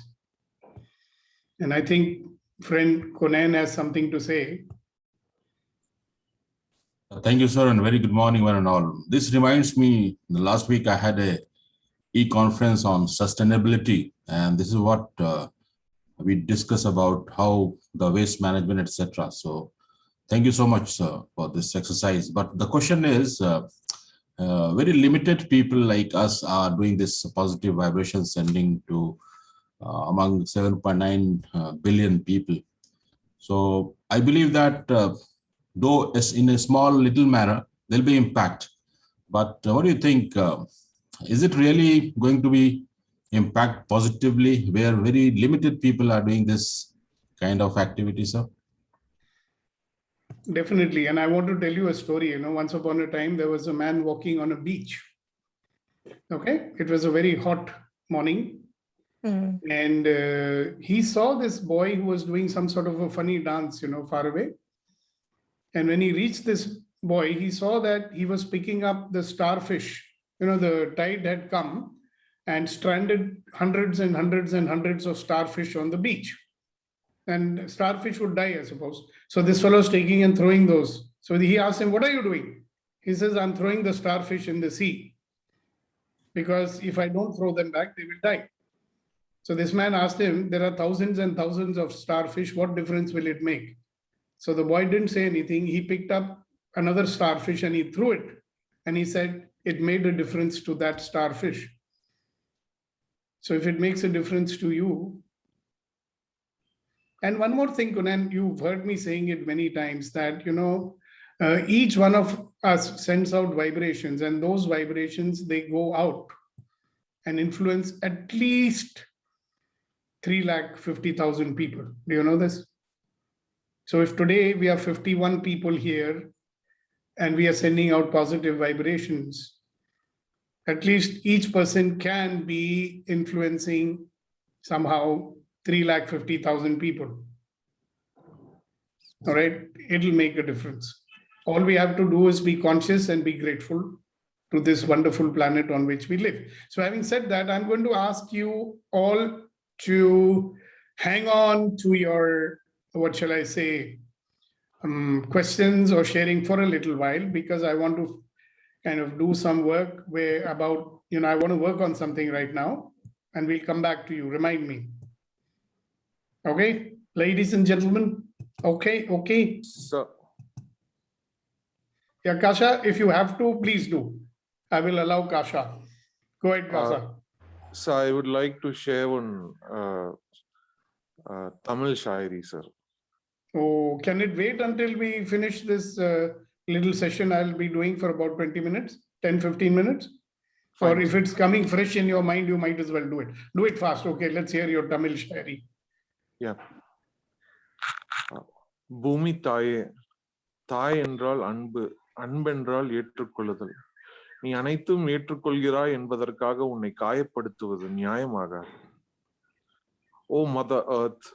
And I think friend Conan has something to say. Thank you, sir, and very good morning, one and all. This reminds me, last week I had a e-conference on sustainability, and this is what we discuss about how the waste management, etc. So thank you so much, sir, for this exercise. But the question is, very limited people like us are doing this positive vibration sending to among 7.9 billion people. So I believe that though as in a small little manner, there'll be impact. But what do you think? Is it really going to be impact positively where very limited people are doing this kind of activity, sir? Definitely. And I want to tell you a story. Once upon a time, there was a man walking on a beach. Okay. It was a very hot morning. And he saw this boy who was doing some sort of a funny dance, far away. And when he reached this boy, he saw that he was picking up the starfish. The tide had come and stranded hundreds and hundreds and hundreds of starfish on the beach. And starfish would die, I suppose. So this fellow was taking and throwing those. So he asked him, "What are you doing?" He says, "I'm throwing the starfish in the sea. Because if I don't throw them back, they will die." So this man asked him, "There are thousands and thousands of starfish. What difference will it make?" So the boy didn't say anything. He picked up another starfish and he threw it. And he said, it made a difference to that starfish. So if it makes a difference to you. And one more thing, Conan, you've heard me saying it many times that, each one of us sends out vibrations, and those vibrations, they go out and influence at least 350,000 people. Do you know this? So if today we have 51 people here and we are sending out positive vibrations, at least each person can be influencing somehow 350,000 people. All right, it'll make a difference. All we have to do is be conscious and be grateful to this wonderful planet on which we live. So having said that, I'm going to ask you all to hang on to your, what shall I say, questions or sharing for a little while, because I want to kind of do some work where about, I want to work on something right now, and we'll come back to you. Remind me. Okay, ladies and gentlemen. Okay. So, Yeah, Kasha, if you have to, please do. I will allow Kasha. Go ahead, Kasha. so I would like to share one Tamil Shairi, sir. Oh, can it wait until we finish this little session I'll be doing for about 20 minutes, 10, 15 minutes? Fine, Or if sir. it's coming fresh in your mind, you might as well do it. Do it fast. Okay, let's hear your Tamil Shairi. Yeah. பூமி தாயே, தாய் என்றால் அன்பு, அன்பென்றால் ஏற்றுக்கொள்ளுதல். நீ அனைத்தும் ஏற்றுக்கொள்கிறாய் என்பதற்காக உன்னை காயப்படுத்துவது நியாயமாக. Oh Mother Earth,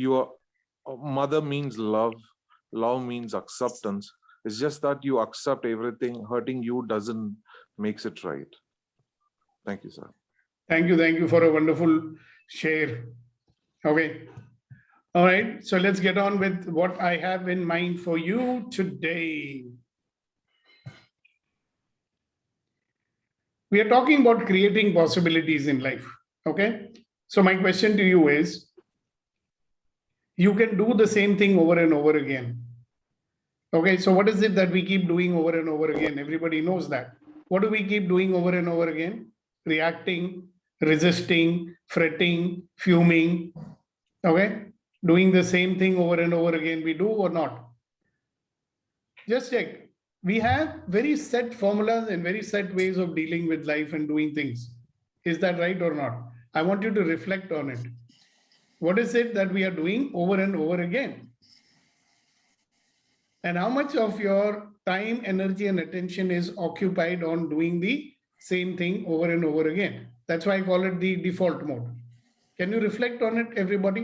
your mother means love. Love means acceptance. It's just that you accept everything. Hurting you doesn't makes it right. Thank you, sir. Thank you for a wonderful share. Okay. All right. So let's get on with what I have in mind for you today. We are talking about creating possibilities in life. Okay. So my question to you is, you can do the same thing over and over again. Okay. So what is it that we keep doing over and over again? Everybody knows that. What do we keep doing over and over again? Reacting, resisting, fretting, fuming. Okay. Doing the same thing over and over again. We do or not? Just check. We have very set formulas and very set ways of dealing with life and doing things. Is that right or not? I want you to reflect on it. What is it that we are doing over and over again? And how much of your time, energy, and attention is occupied on doing the same thing over and over again? That's why I call it the default mode. Can you reflect on it, everybody,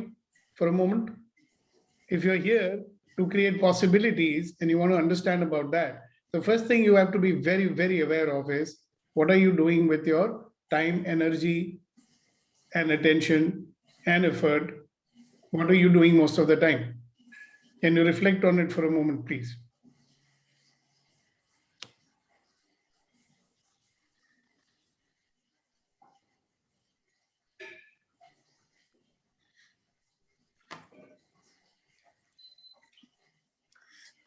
for a moment? If you're here to create possibilities and you want to understand about that, the first thing you have to be very, very aware of is, what are you doing with your time, energy, and attention and effort? What are you doing most of the time? Can you reflect on it for a moment, please?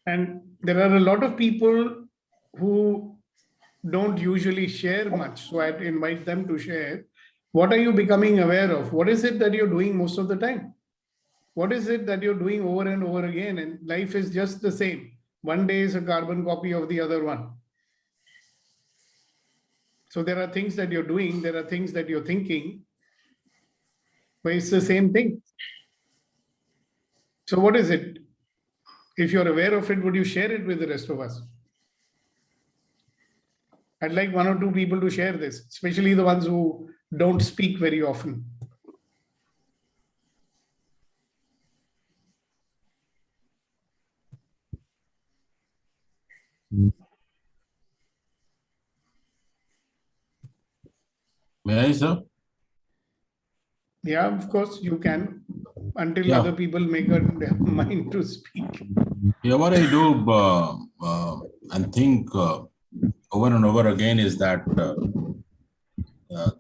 And there are a lot of people who don't usually share much. So I invite them to share. What are you becoming aware of? What is it that you're doing most of the time? What is it that you're doing over and over again? And life is just the same. One day is a carbon copy of the other one. So there are things that you're doing, there are things that you're thinking, but it's the same thing. So what is it? If you're aware of it, would you share it with the rest of us? I'd like one or two people to share this, especially the ones who don't speak very often. May I, sir? Yeah, of course you can, until Yeah. other people make a mind to speak. Yeah, what I do and think over and over again is that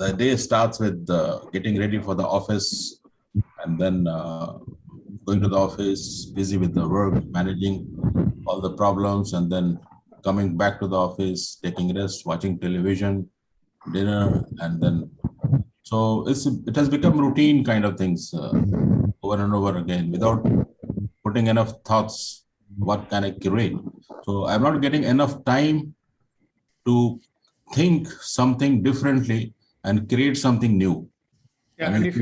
the day starts with getting ready for the office, and then going to the office, busy with the work, managing all the problems, and then coming back to the office, taking rest, watching television, dinner, and then so it has become routine kind of things over and over again without putting enough thoughts. What can I create? So I'm not getting enough time to think something differently and create something new. Yeah, And and it's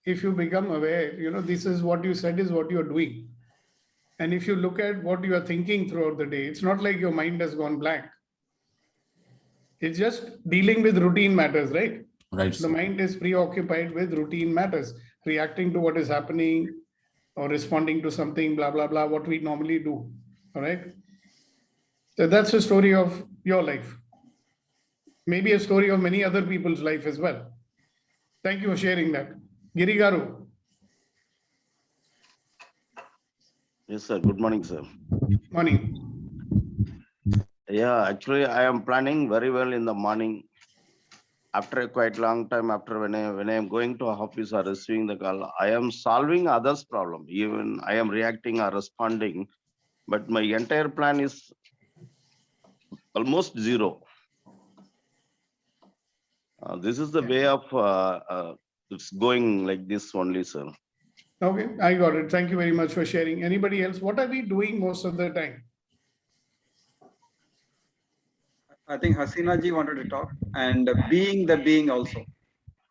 if you become aware, this is what you said is what you're doing. And if you look at what you are thinking throughout the day, it's not like your mind has gone blank. It's just dealing with routine matters, right? right. The mind is preoccupied with routine matters, reacting to what is happening or responding to something, blah, blah, blah, what we normally do. All right. So that's the story of your life. Maybe a story of many other people's life as well. Thank you for sharing that. Giri Garu. Yes, sir. Good morning, sir. Morning. Yeah, actually, I am planning very well in the morning. After a quite long time, after when I am going to office or receiving the call, I am solving others' problem. Even I am reacting or responding, but my entire plan is almost zero. This is the way of it's going like this only, sir. Okay, I got it. Thank you very much for sharing. Anybody else? What are we doing most of the time? I think Hasina ji wanted to talk, and being the being also.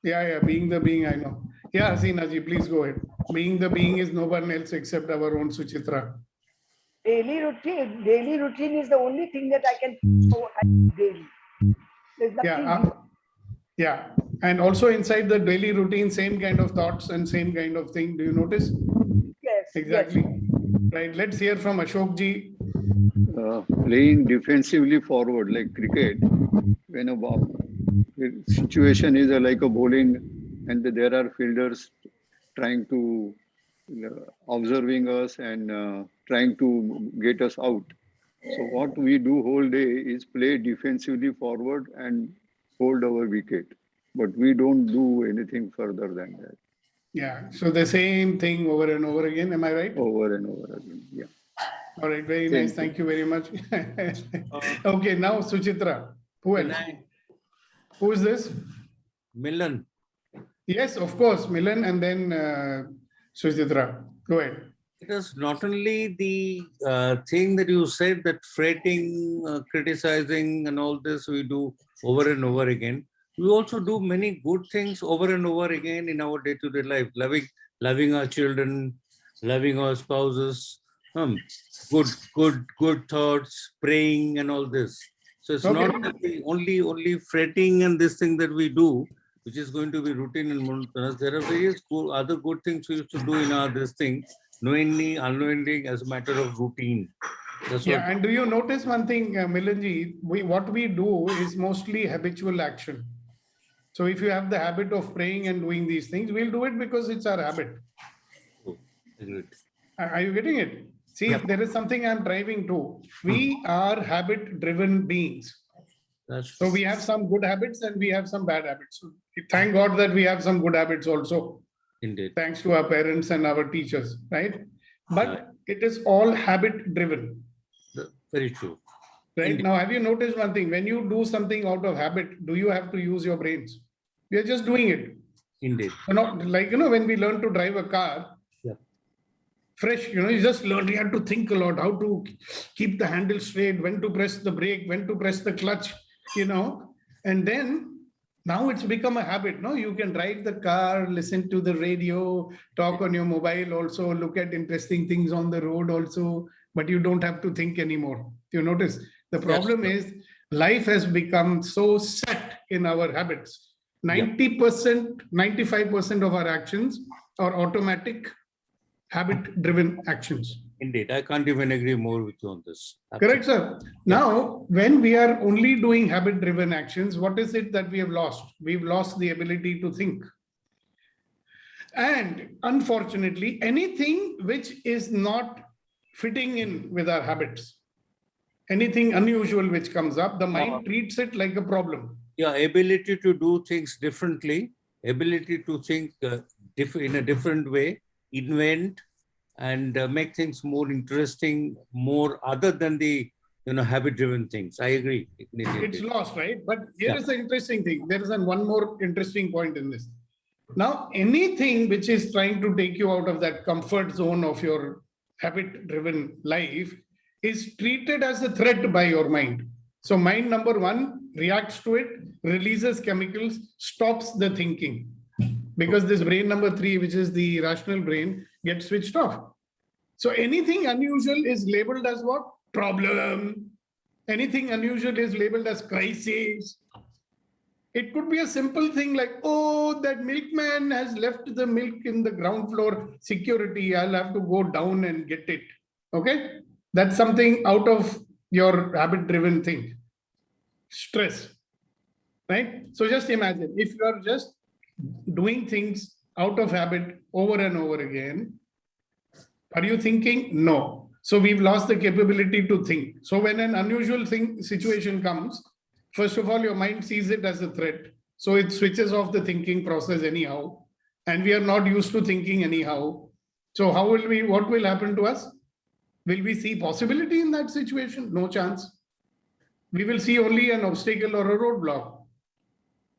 Yeah, being the being, I know. Yeah, Hasina ji, please go ahead. Being the being is no one else except our own Suchitra. Daily routine is the only thing that I can do daily. There's nothing. Yeah. And also inside the daily routine, same kind of thoughts and same kind of thing. Do you notice? Yes. Exactly. Yes. Right. Let's hear from Ashok ji. Playing defensively forward like cricket, when a situation is like a bowling and there are fielders trying to observing us and trying to get us out. So what we do whole day is play defensively forward and hold our wicket, but we don't do anything further than that. Yeah. So the same thing over and over again. Am I right? Over and over again. Yeah. All right. Very Same nice. Thank you very much. Okay. Now Suchitra. Who else? Who is this? Milan. Yes, of course. Milan and then Suchitra. Go ahead. It is not only the thing that you said that fretting, criticizing and all this we do over and over again. We also do many good things over and over again in our day-to-day life. Loving our children, loving our spouses, good thoughts, praying and all this. So it's not that the only fretting and this thing that we do, which is going to be routine and monotonous. There are various other good things we used to do in our this thing, knowingly, unknowingly, as a matter of routine. And do you notice one thing, Milanji? What we do is mostly habitual action. So if you have the habit of praying and doing these things, we'll do it because it's our habit. Are you getting it? See, there is something I'm driving to. We are habit-driven beings. So we have some good habits and we have some bad habits. So thank God that we have some good habits also. Indeed. Thanks to our parents and our teachers, right? But it is all habit-driven. Very true. Right? Indeed. Now, have you noticed one thing? When you do something out of habit, do you have to use your brains? We are just doing it. Indeed. Like, when we learn to drive a car, fresh, you just learn, you have to think a lot, how to keep the handle straight, when to press the brake, when to press the clutch, and then now it's become a habit. No, you can drive the car, listen to the radio, talk on your mobile also, look at interesting things on the road also, but you don't have to think anymore. You notice the problem is life has become so set in our habits. 90%, 95% of our actions are automatic, habit-driven actions. Indeed, I can't even agree more with you on this. Correct, sir. Now, when we are only doing habit-driven actions, what is it that we have lost? We've lost the ability to think. And unfortunately, anything which is not fitting in with our habits, anything unusual which comes up, the mind treats it like a problem. Yeah, ability to do things differently, ability to think in a different way, invent and make things more interesting, more other than the habit-driven things. I agree. It's lost, right? But here is the interesting thing. There is one more interesting point in this. Now, anything which is trying to take you out of that comfort zone of your habit-driven life is treated as a threat by your mind. So mind number one reacts to it, releases chemicals, stops the thinking. Because this brain number 3, which is the rational brain, gets switched off. So anything unusual is labeled as what? Problem. Anything unusual is labeled as crisis. It could be a simple thing like, oh, that milkman has left the milk in the ground floor security. I'll have to go down and get it. Okay? That's something out of your habit-driven thing. Stress. Right? So just imagine if you are just doing things out of habit over and over again. Are you thinking? No. So we've lost the capability to think. So when an unusual situation comes, first of all, your mind sees it as a threat. So it switches off the thinking process anyhow. And we are not used to thinking anyhow. So what will happen to us? Will we see possibility in that situation? No chance. We will see only an obstacle or a roadblock.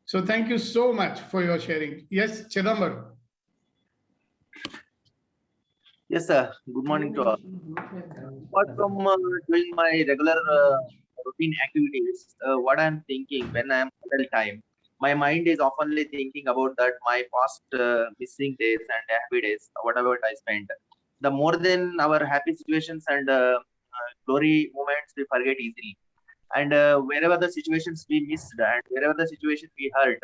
So thank you so much for your sharing. Yes, Chidambar. Yes, sir. Good morning to all. Apart from doing my regular routine activities, what I'm thinking when I'm idle time, my mind is oftenly thinking about that my past missing days and happy days, whatever I spent. The more than our happy situations and glory moments, we forget easily. And wherever the situations we missed and wherever the situations we hurt,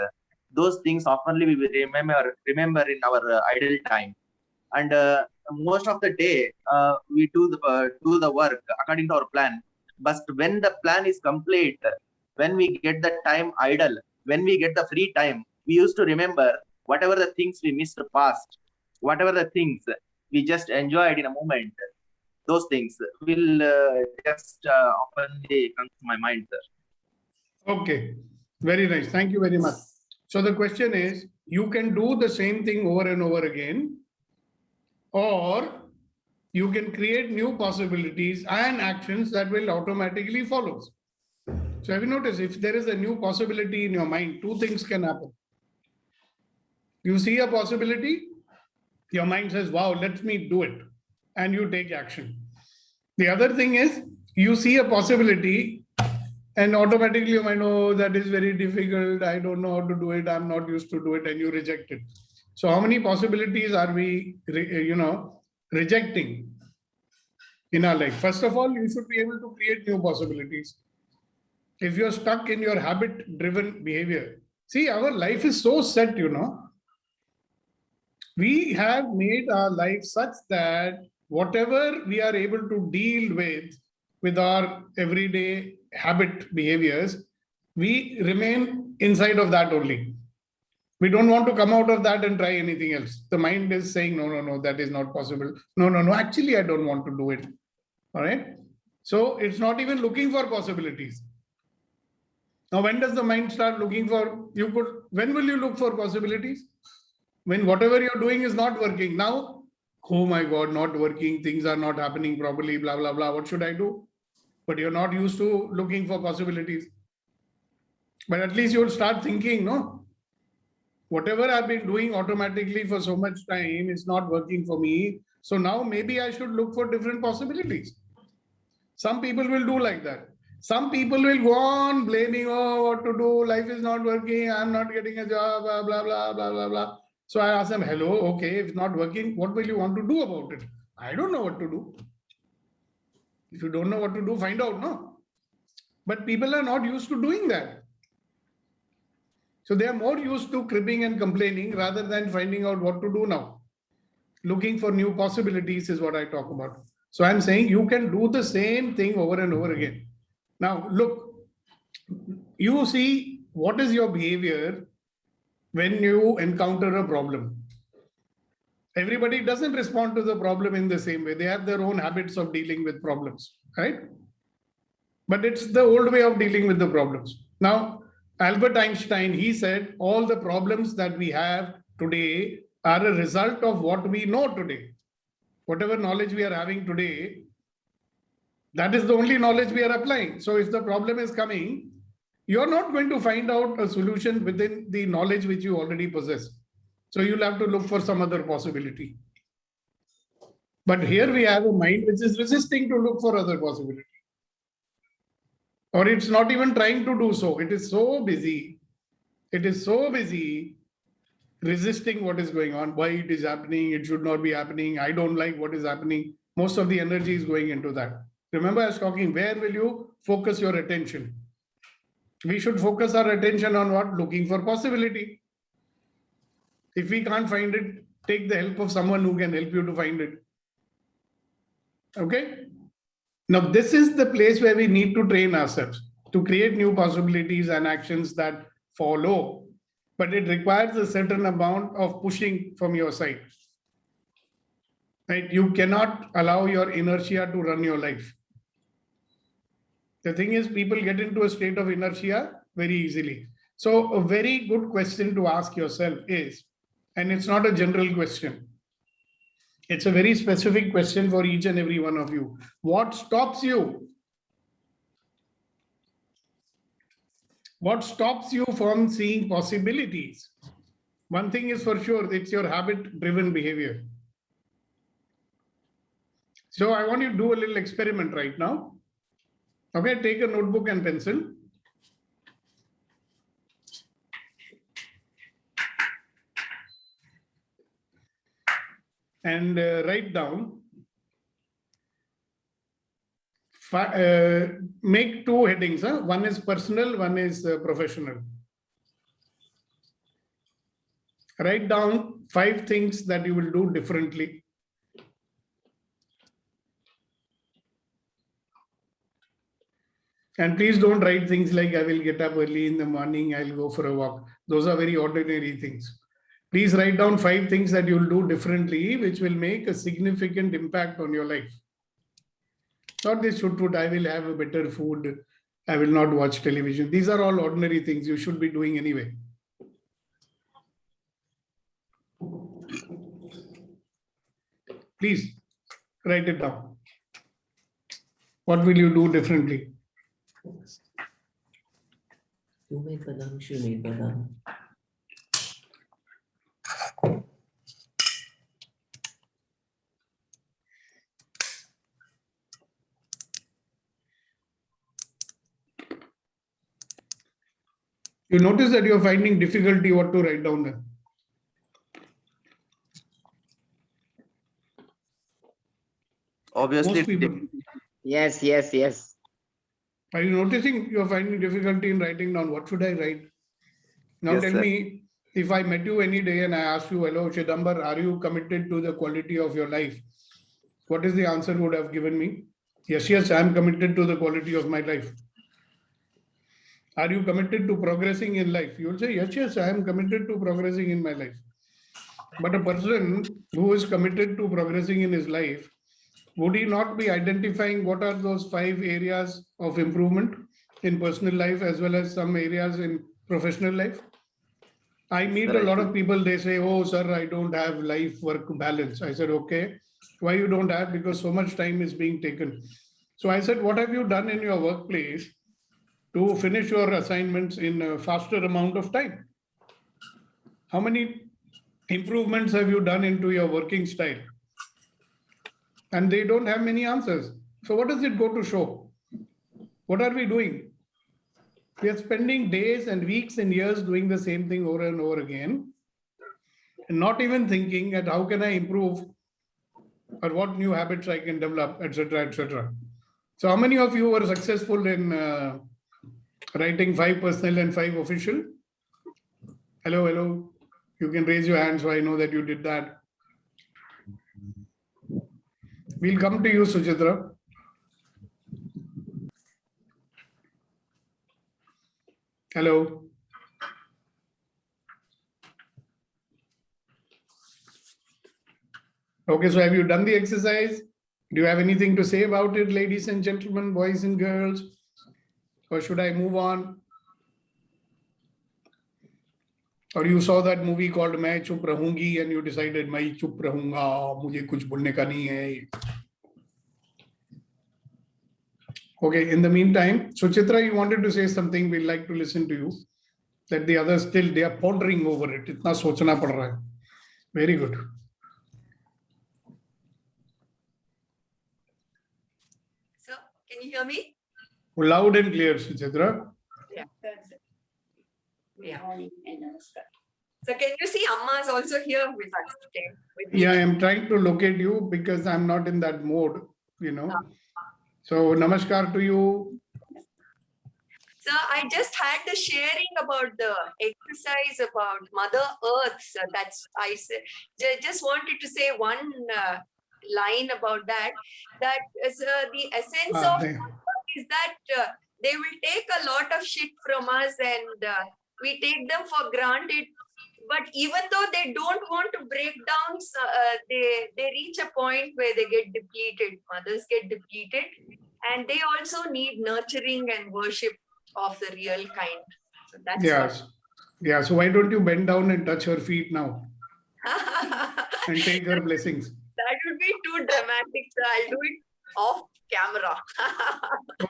those things oftenly we will remember in our idle time. And most of the day we do the work according to our plan. But when the plan is complete, when we get the time idle, when we get the free time, we used to remember whatever the things we missed past, whatever the things we just enjoyed in a moment. Those things will just often come to my mind, sir. Okay, very nice. Thank you very much. So the question is, you can do the same thing over and over again, or you can create new possibilities and actions that will automatically follow. So have you noticed, if there is a new possibility in your mind, two things can happen. You see a possibility, your mind says, wow, let me do it. And you take action. The other thing is, you see a possibility and automatically you might know that is very difficult. I don't know how to do it. I'm not used to do it, and you reject it. So how many possibilities are we, rejecting in our life? First of all, you should be able to create new possibilities. If you're stuck in your habit-driven behavior, see, our life is so set, we have made our life such that whatever we are able to deal with our everyday habit behaviors, we remain inside of that only. We don't want to come out of that and try anything else. The mind is saying, no, that is not possible. No, actually, I don't want to do it. All right. So it's not even looking for possibilities. Now, when does the mind start looking for, when will you look for possibilities? When whatever you're doing is not working. Now, oh my God, not working, things are not happening properly, blah, blah, blah. What should I do? But you're not used to looking for possibilities. But at least you'll start thinking, no? Whatever I've been doing automatically for so much time is not working for me. So now maybe I should look for different possibilities. Some people will do like that. Some people will go on blaming, oh, what to do? Life is not working. I'm not getting a job, blah, blah, blah, blah, blah, blah. So I ask them, hello, okay, if it's not working, what will you want to do about it? I don't know what to do. If you don't know what to do, find out, no? But people are not used to doing that. So they are more used to cribbing and complaining rather than finding out what to do now. Looking for new possibilities is what I talk about. So I'm saying you can do the same thing over and over again. Now, look, you see what is your behavior when you encounter a problem. Everybody doesn't respond to the problem in the same way. They have their own habits of dealing with problems, right? But it's the old way of dealing with the problems. Now, Albert Einstein, he said, all the problems that we have today are a result of what we know today. Whatever knowledge we are having today, that is the only knowledge we are applying. So if the problem is coming, you're not going to find out a solution within the knowledge which you already possess. So you'll have to look for some other possibility. But here we have a mind which is resisting to look for other possibility. Or it's not even trying to do so. It is so busy. It is so busy resisting what is going on, why it is happening, it should not be happening, I don't like what is happening. Most of the energy is going into that. Remember I was talking, where will you focus your attention? We should focus our attention on what? Looking for possibility. If we can't find it, take the help of someone who can help you to find it. Okay? Now, this is the place where we need to train ourselves to create new possibilities and actions that follow. but it requires a certain amount of pushing from your side. Right? You cannot allow your inertia to run your life. The thing is, people get into a state of inertia very easily. So a very good question to ask yourself is, and it's not a general question, it's a very specific question for each and every one of you. What stops you? What stops you from seeing possibilities? One thing is for sure, it's your habit-driven behavior. So I want you to do a little experiment right now. Okay, take a notebook and pencil. And write down, make two headings. One is personal, one is professional. Write down 5 things that you will do differently. And please don't write things like, I will get up early in the morning, I'll go for a walk. Those are very ordinary things. Please write down 5 things that you'll do differently, which will make a significant impact on your life. Not this should, I will have a better food, I will not watch television. These are all ordinary things you should be doing anyway. Please write it down. What will you do differently? You made badam, she made badam. You notice that you're finding difficulty what to write down there. Obviously. Most people. Yes. Are you noticing you're finding difficulty in writing down? What should I write? Now Yes, tell sir. me, if I met you any day and I asked you, hello, Chidambar, are you committed to the quality of your life? What is the answer you would have given me? Yes, I am committed to the quality of my life. Are you committed to progressing in life? You will say, yes, I am committed to progressing in my life. But a person who is committed to progressing in his life, would he not be identifying what are those 5 areas of improvement in personal life as well as some areas in professional life? I meet a lot of people, they say, oh, sir, I don't have life-work balance. I said, okay, why you don't have? Because so much time is being taken. So I said, what have you done in your workplace to finish your assignments in a faster amount of time? How many improvements have you done into your working style? And they don't have many answers. So what does it go to show? What are we doing? We are spending days and weeks and years doing the same thing over and over again, and not even thinking at how can I improve or what new habits I can develop, etc., etc. So how many of you were successful in writing 5 personal and 5 official? Hello. You can raise your hand so I know that you did that. We'll come to you, Suchitra. Hello. Okay, so have you done the exercise? Do you have anything to say about it, ladies and gentlemen, boys and girls? Or should I move on? Or you saw that movie called Main Chup Rahungi and you decided, Main Chup Rahunga, mujhe kuch bolne ka nahi hai. Okay, in the meantime, Suchitra, you wanted to say something, we'd like to listen to you. That the others still, they are pondering over it. Itna sochna pad raha hai. Very good. So, can you hear me? Loud and clear, Suchitra. Yeah. So can you see Amma is also here with us today? With me? Yeah, I am trying to locate you because I'm not in that mode, you know. So, namaskar to you. So I just had the sharing about the exercise about Mother Earth. So that's I said. Just wanted to say one line about that. That is the essence of Thank- is that they will take a lot of shit from us and we take them for granted. But even though they don't want to break down, they reach a point where they get depleted. Mothers get depleted, and they also need nurturing and worship of the real kind. So that's Yes. Yeah. So why don't you bend down and touch her feet now and take her blessings? That would be too dramatic. So I'll do it off camera.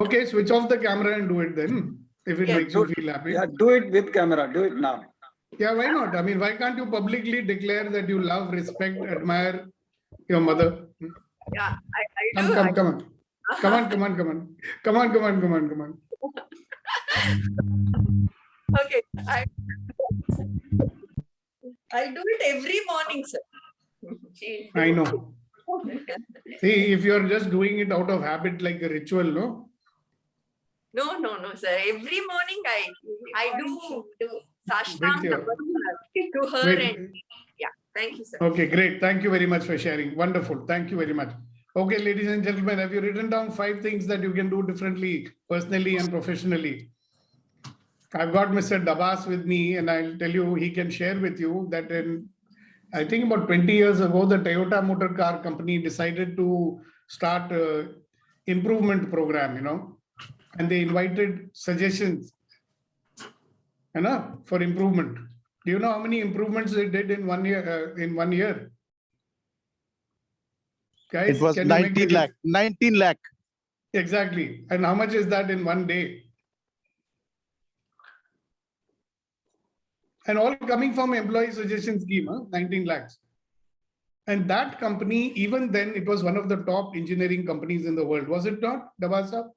Okay, switch off the camera and do it then, if it makes you feel happy. Yeah, do it with camera. Do it now. Yeah, why not? I mean, why can't you publicly declare that you love, respect, admire your mother? Yeah, I Come do. on. Come on. Okay, I do it every morning, sir. I know. See, if you're just doing it out of habit like a ritual, no? No, sir. Every morning I do Sashtanga to her Wait. and yeah. Thank you, sir. Okay, great. Thank you very much for sharing. Wonderful. Thank you very much. Okay, ladies and gentlemen, have you written down 5 things that you can do differently, personally and professionally? I've got Mr. Dabas with me, and I'll tell you, he can share with you that in, I think about 20 years ago, the Toyota Motor Car Company decided to start an improvement program, and they invited suggestions, for improvement. Do you know how many improvements they did in 1 year? Guys, it was can you make 19 lakh. 19 lakh. Exactly. And how much is that in 1 day? And all coming from employee suggestion scheme, 19 lakhs. And that company, even then, it was one of the top engineering companies in the world. Was it not, Dabasa?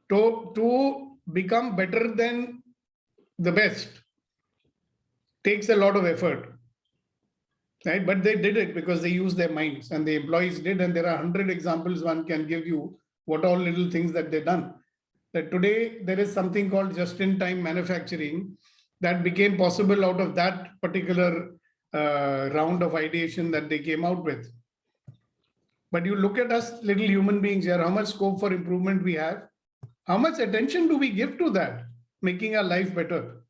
To become better than the best takes a lot of effort, right? But they did it because they used their minds, and the employees did. And there are 100 examples one can give you what all little things that they've done. That today there is something called just-in-time manufacturing that became possible out of that particular round of ideation that they came out with. But you look at us little human beings here, how much scope for improvement we have. How much attention do we give to that, making our life better?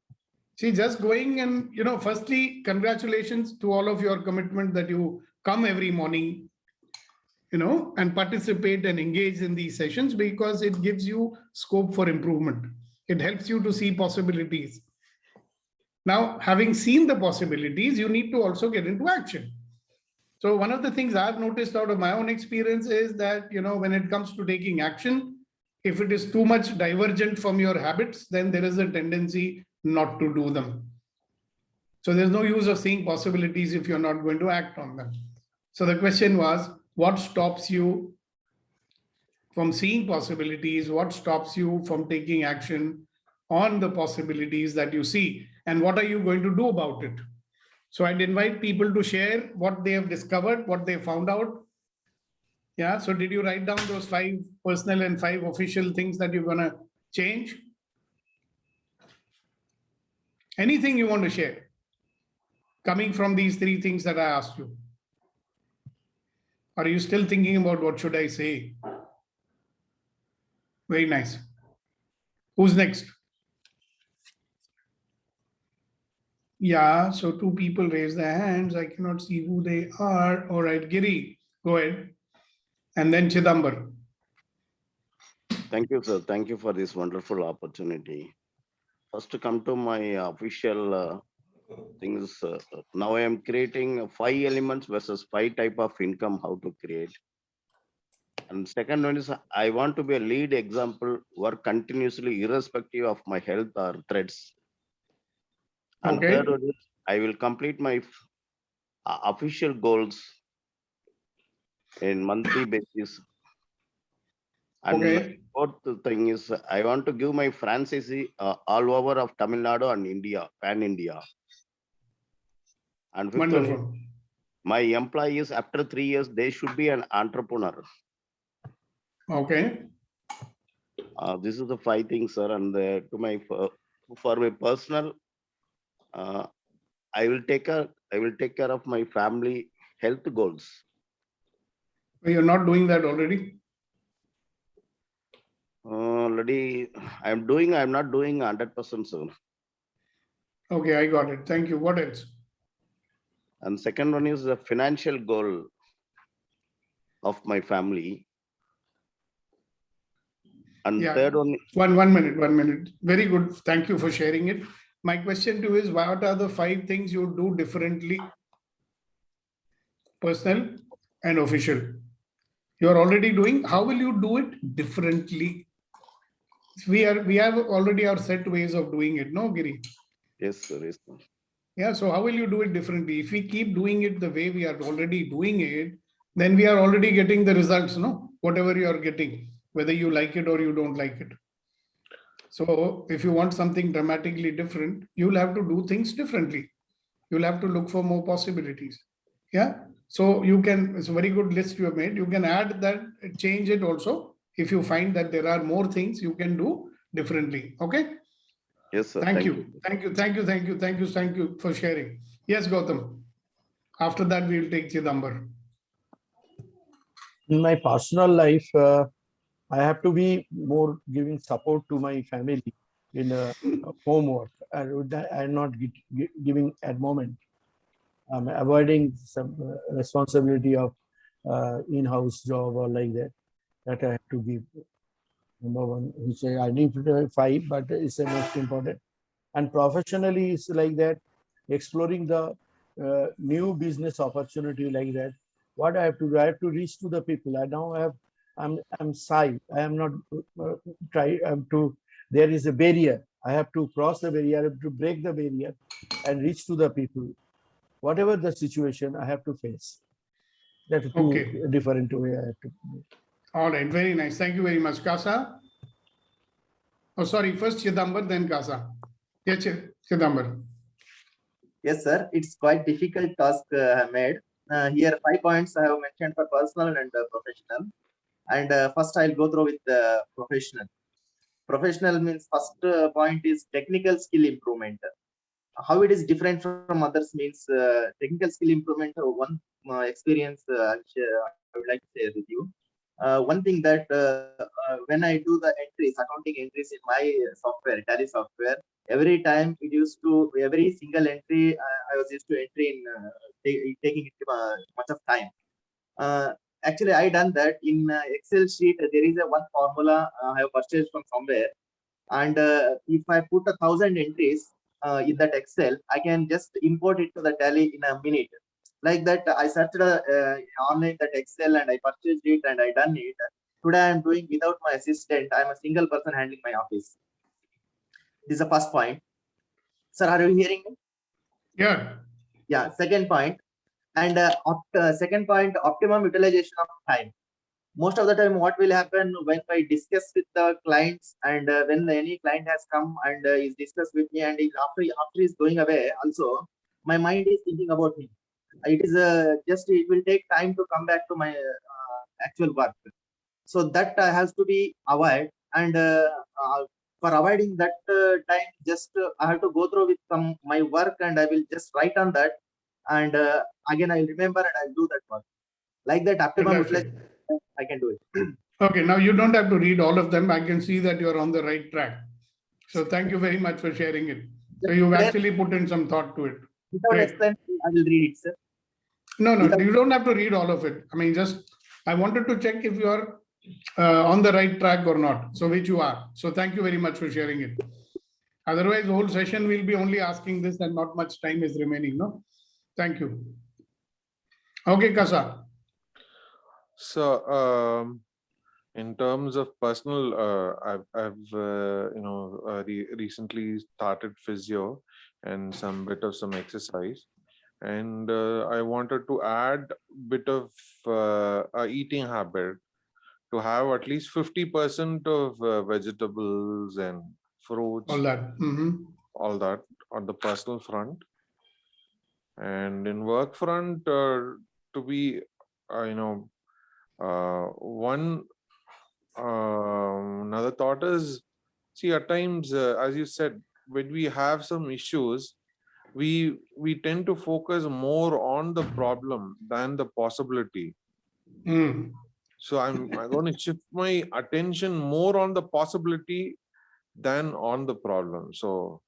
See, just going and, firstly, congratulations to all of your commitment that you come every morning, and participate and engage in these sessions, because it gives you scope for improvement. It helps you to see possibilities. Now, having seen the possibilities, you need to also get into action. So one of the things I've noticed out of my own experience is that, when it comes to taking action, if it is too much divergent from your habits, then there is a tendency not to do them. So there's no use of seeing possibilities if you're not going to act on them. So the question was, what stops you from seeing possibilities? What stops you from taking action on the possibilities that you see? And what are you going to do about it? So I'd invite people to share what they have discovered, what they found out. Yeah. So did you write down those 5 personal and 5 official things that you're going to change? Anything you want to share coming from these 3 things that I asked you? Or are you still thinking about what should I say? Very nice. Who's next? Yeah, so 2 people raise their hands. I cannot see who they are. All right, Giri, go ahead. And then Chidambar. Thank you, sir. Thank you for this wonderful opportunity. First, to come to my official things. Now I am creating 5 elements versus 5 type of income, how to create. And second one is, I want to be a lead example, work continuously irrespective of my health or threats. And Okay. third one is, I will complete my official goals in monthly basis. And Okay. fourth thing is, I want to give my franchisee all over of Tamil Nadu and India, pan India. And fifth one, Wonderful. my employees after 3 years, they should be an entrepreneur. Okay. This is the 5 things, sir. And to my for my personal, I will take care of my family health goals. You're not doing that already? Already I'm not doing 100%, sir. Okay, I got it. Thank you. What else? And second one is the financial goal of my family. And Yeah. third one, One minute. Very good. Thank you for sharing it. My question to you is, what are the 5 things you do differently? Personal and official. You are already doing. How will you do it differently? We have already our set ways of doing it. No, Giri. yes, sir. Yes, sir. Yeah. So how will you do it differently? If we keep doing it the way we are already doing it, then we are already getting the results. No, whatever you are getting, whether you like it or you don't like it. So if you want something dramatically different, you'll have to do things differently. You'll have to look for more possibilities. Yeah. So you can, it's a very good list you have made. You can add that, change it also. If you find that there are more things you can do differently. Okay. Yes, sir. Thank you for sharing. Yes, Gautam. After that, we will take Chidambar. In my personal life, I have to be more giving support to my family in homework. I'm not giving at moment. I'm avoiding some responsibility of in-house job or like that. That I have to give. Number one, which I need to do 5, but it's the most important. And professionally, it's like that, exploring the new business opportunity like that. What I have to do, I have to reach to the people. I'm shy. I am not there is a barrier. I have to cross the barrier, I have to break the barrier and reach to the people. Whatever the situation I have to face. That's two different way I have to. All right, very nice. Thank you very much. Kasa? Oh, sorry, first Chidambar, then Kasa. Yes, Chidambar. Yes, sir. It's quite difficult task made. Here, 5 points I have mentioned for personal and professional. And first, I'll go through with professional. Professional means first point is technical skill improvement. How it is different from others means technical skill improvement. One experience I would like to share with you. One thing that when I do the entries, accounting entries in my software, Tally software, every time it used to, every single entry I was used to entry in taking it much of time. Actually, I done that in Excel sheet. There is a one formula I have purchased from somewhere, and if I put 1,000 entries in that Excel, I can just import it to the Tally in a minute. Like that, I searched online that Excel and I purchased it and I done it. Today I am doing without my assistant. I am a single person handling my office. This is the first point. Sir, are you hearing me? Yeah. Yeah. Second point, and second point, optimum utilization of time. Most of the time, what will happen when I discuss with the clients, and when any client has come and is discussed with me, and after he's going away, also my mind is thinking about him. It is it will take time to come back to my actual work. So that has to be avoided, and for avoiding that time, just I have to go through with my work, and I will just write on that, and again I'll remember and I'll do that work. Like that, optimum utilization, I can do it. Okay, now you don't have to read all of them. I can see that you're on the right track. So thank you very much for sharing it. So you've actually put in some thought to it. Without explanation, I will read it, sir. No, you don't have to read all of it. I mean, I wanted to check if you are on the right track or not. So which you are. So thank you very much for sharing it. Otherwise, the whole session will be only asking this and not much time is remaining. No, thank you. Okay, Kasa. So, in terms of personal, I've recently started physio and some exercise, and I wanted to add bit of a eating habit to have at least 50% of vegetables and fruits, all that, all that on the personal front, and in work front to be one another thought is, see, at times as you said, when we have some issues, we tend to focus more on the problem than the possibility. So I'm going to shift my attention more on the possibility than on the problem. So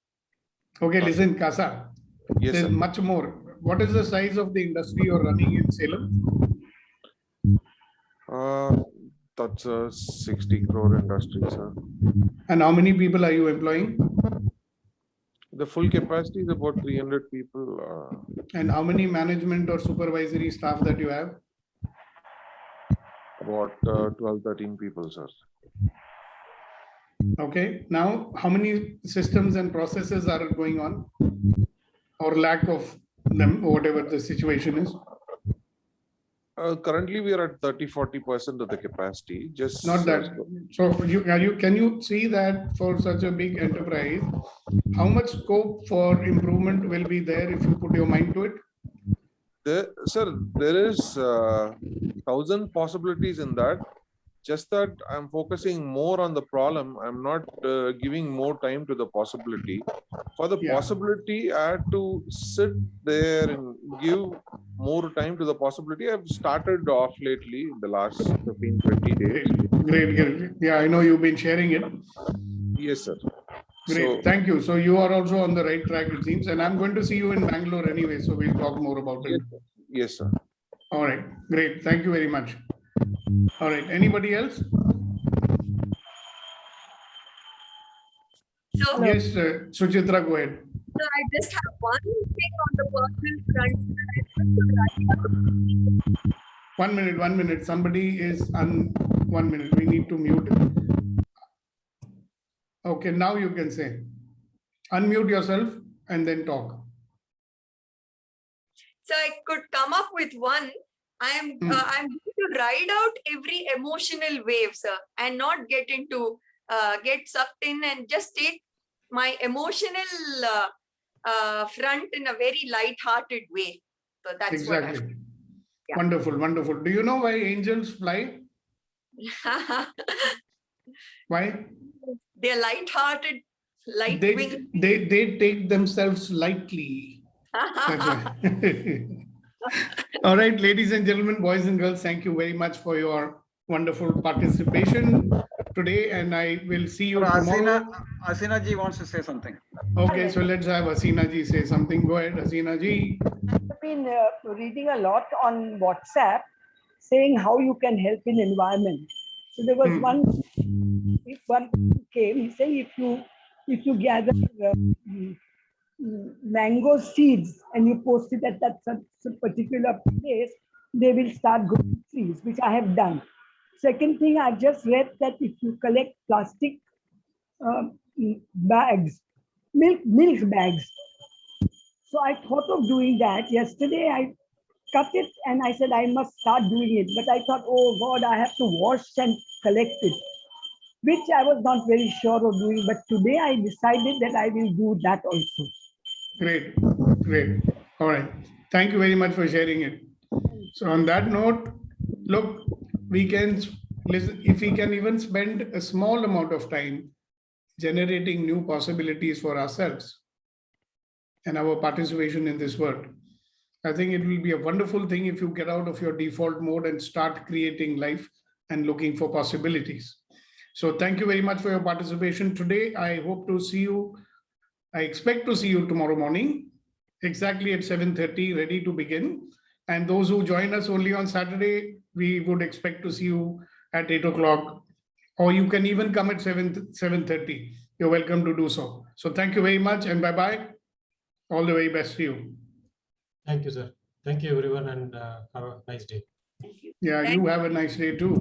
Okay, listen, Kasa. yes, There's sir. much more. What is the size of the industry you're running in Salem? That's a 60 crore industry, sir. And how many people are you employing? The full capacity is about 300 people. And how many management or supervisory staff that you have? About 12, 13 people, sir. Okay, now how many systems and processes are going on? Or lack of them, or whatever the situation is? Currently, we are at 30-40% of the capacity. Just Not that. So can you see that for such a big enterprise, how much scope for improvement will be there if you put your mind to it? Sir, there is 1,000 possibilities in that. Just that I'm focusing more on the problem. I'm not giving more time to the possibility. For the possibility, I had to sit there and give more time to the possibility. I've started off lately in the last 15-20 days. Great. Yeah, I know you've been sharing it. Yes, sir. Great, So, thank you. So you are also on the right track, it seems, and I'm going to see you in Bangalore anyway, so we'll talk more about it. yes, sir. All right, great. Thank you very much. All right, anybody else? So, Yes, Suchitra, go ahead. so I just have one thing on the personal front. 1 minute. Somebody is on 1 minute. We need to mute. Okay, now you can say. Unmute yourself and then talk. So I could come up with one. I'm going to ride out every emotional wave, sir, and not get sucked in, and just take my emotional front in a very light-hearted way. So that's Exactly. what Yeah. Wonderful. Do you know why angels fly? Why? They're light-hearted, light-winged. They take themselves lightly. That's why. All right, ladies and gentlemen, boys and girls, thank you very much for your wonderful participation today, and I will see you tomorrow. Hasina ji wants to say something. Okay, so let's have Hasina ji say something. Go ahead, Hasina ji. I've been reading a lot on WhatsApp saying how you can help in environment. So there was one came, he said if you gather mango seeds and you post it at that particular place, they will start growing trees, which I have done. Second thing, I just read that if you collect plastic bags, milk bags. So I thought of doing that. Yesterday I cut it and I said I must start doing it. But I thought, oh God, I have to wash and collect it, which I was not very sure of doing. But today I decided that I will do that also. Great. All right. Thank you very much for sharing it. So on that note, look, we can listen, if we can even spend a small amount of time generating new possibilities for ourselves and our participation in this world. I think it will be a wonderful thing if you get out of your default mode and start creating life and looking for possibilities. So thank you very much for your participation today. I hope to see you. I expect to see you tomorrow morning, exactly at 7:30, ready to begin. And those who join us only on Saturday, we would expect to see you at 8 o'clock, or you can even come at 7:30. You're welcome to do so. So thank you very much and bye-bye. All the very best to you. Thank you, sir. Thank you, everyone, and have a nice day. Yeah, you have a nice day too.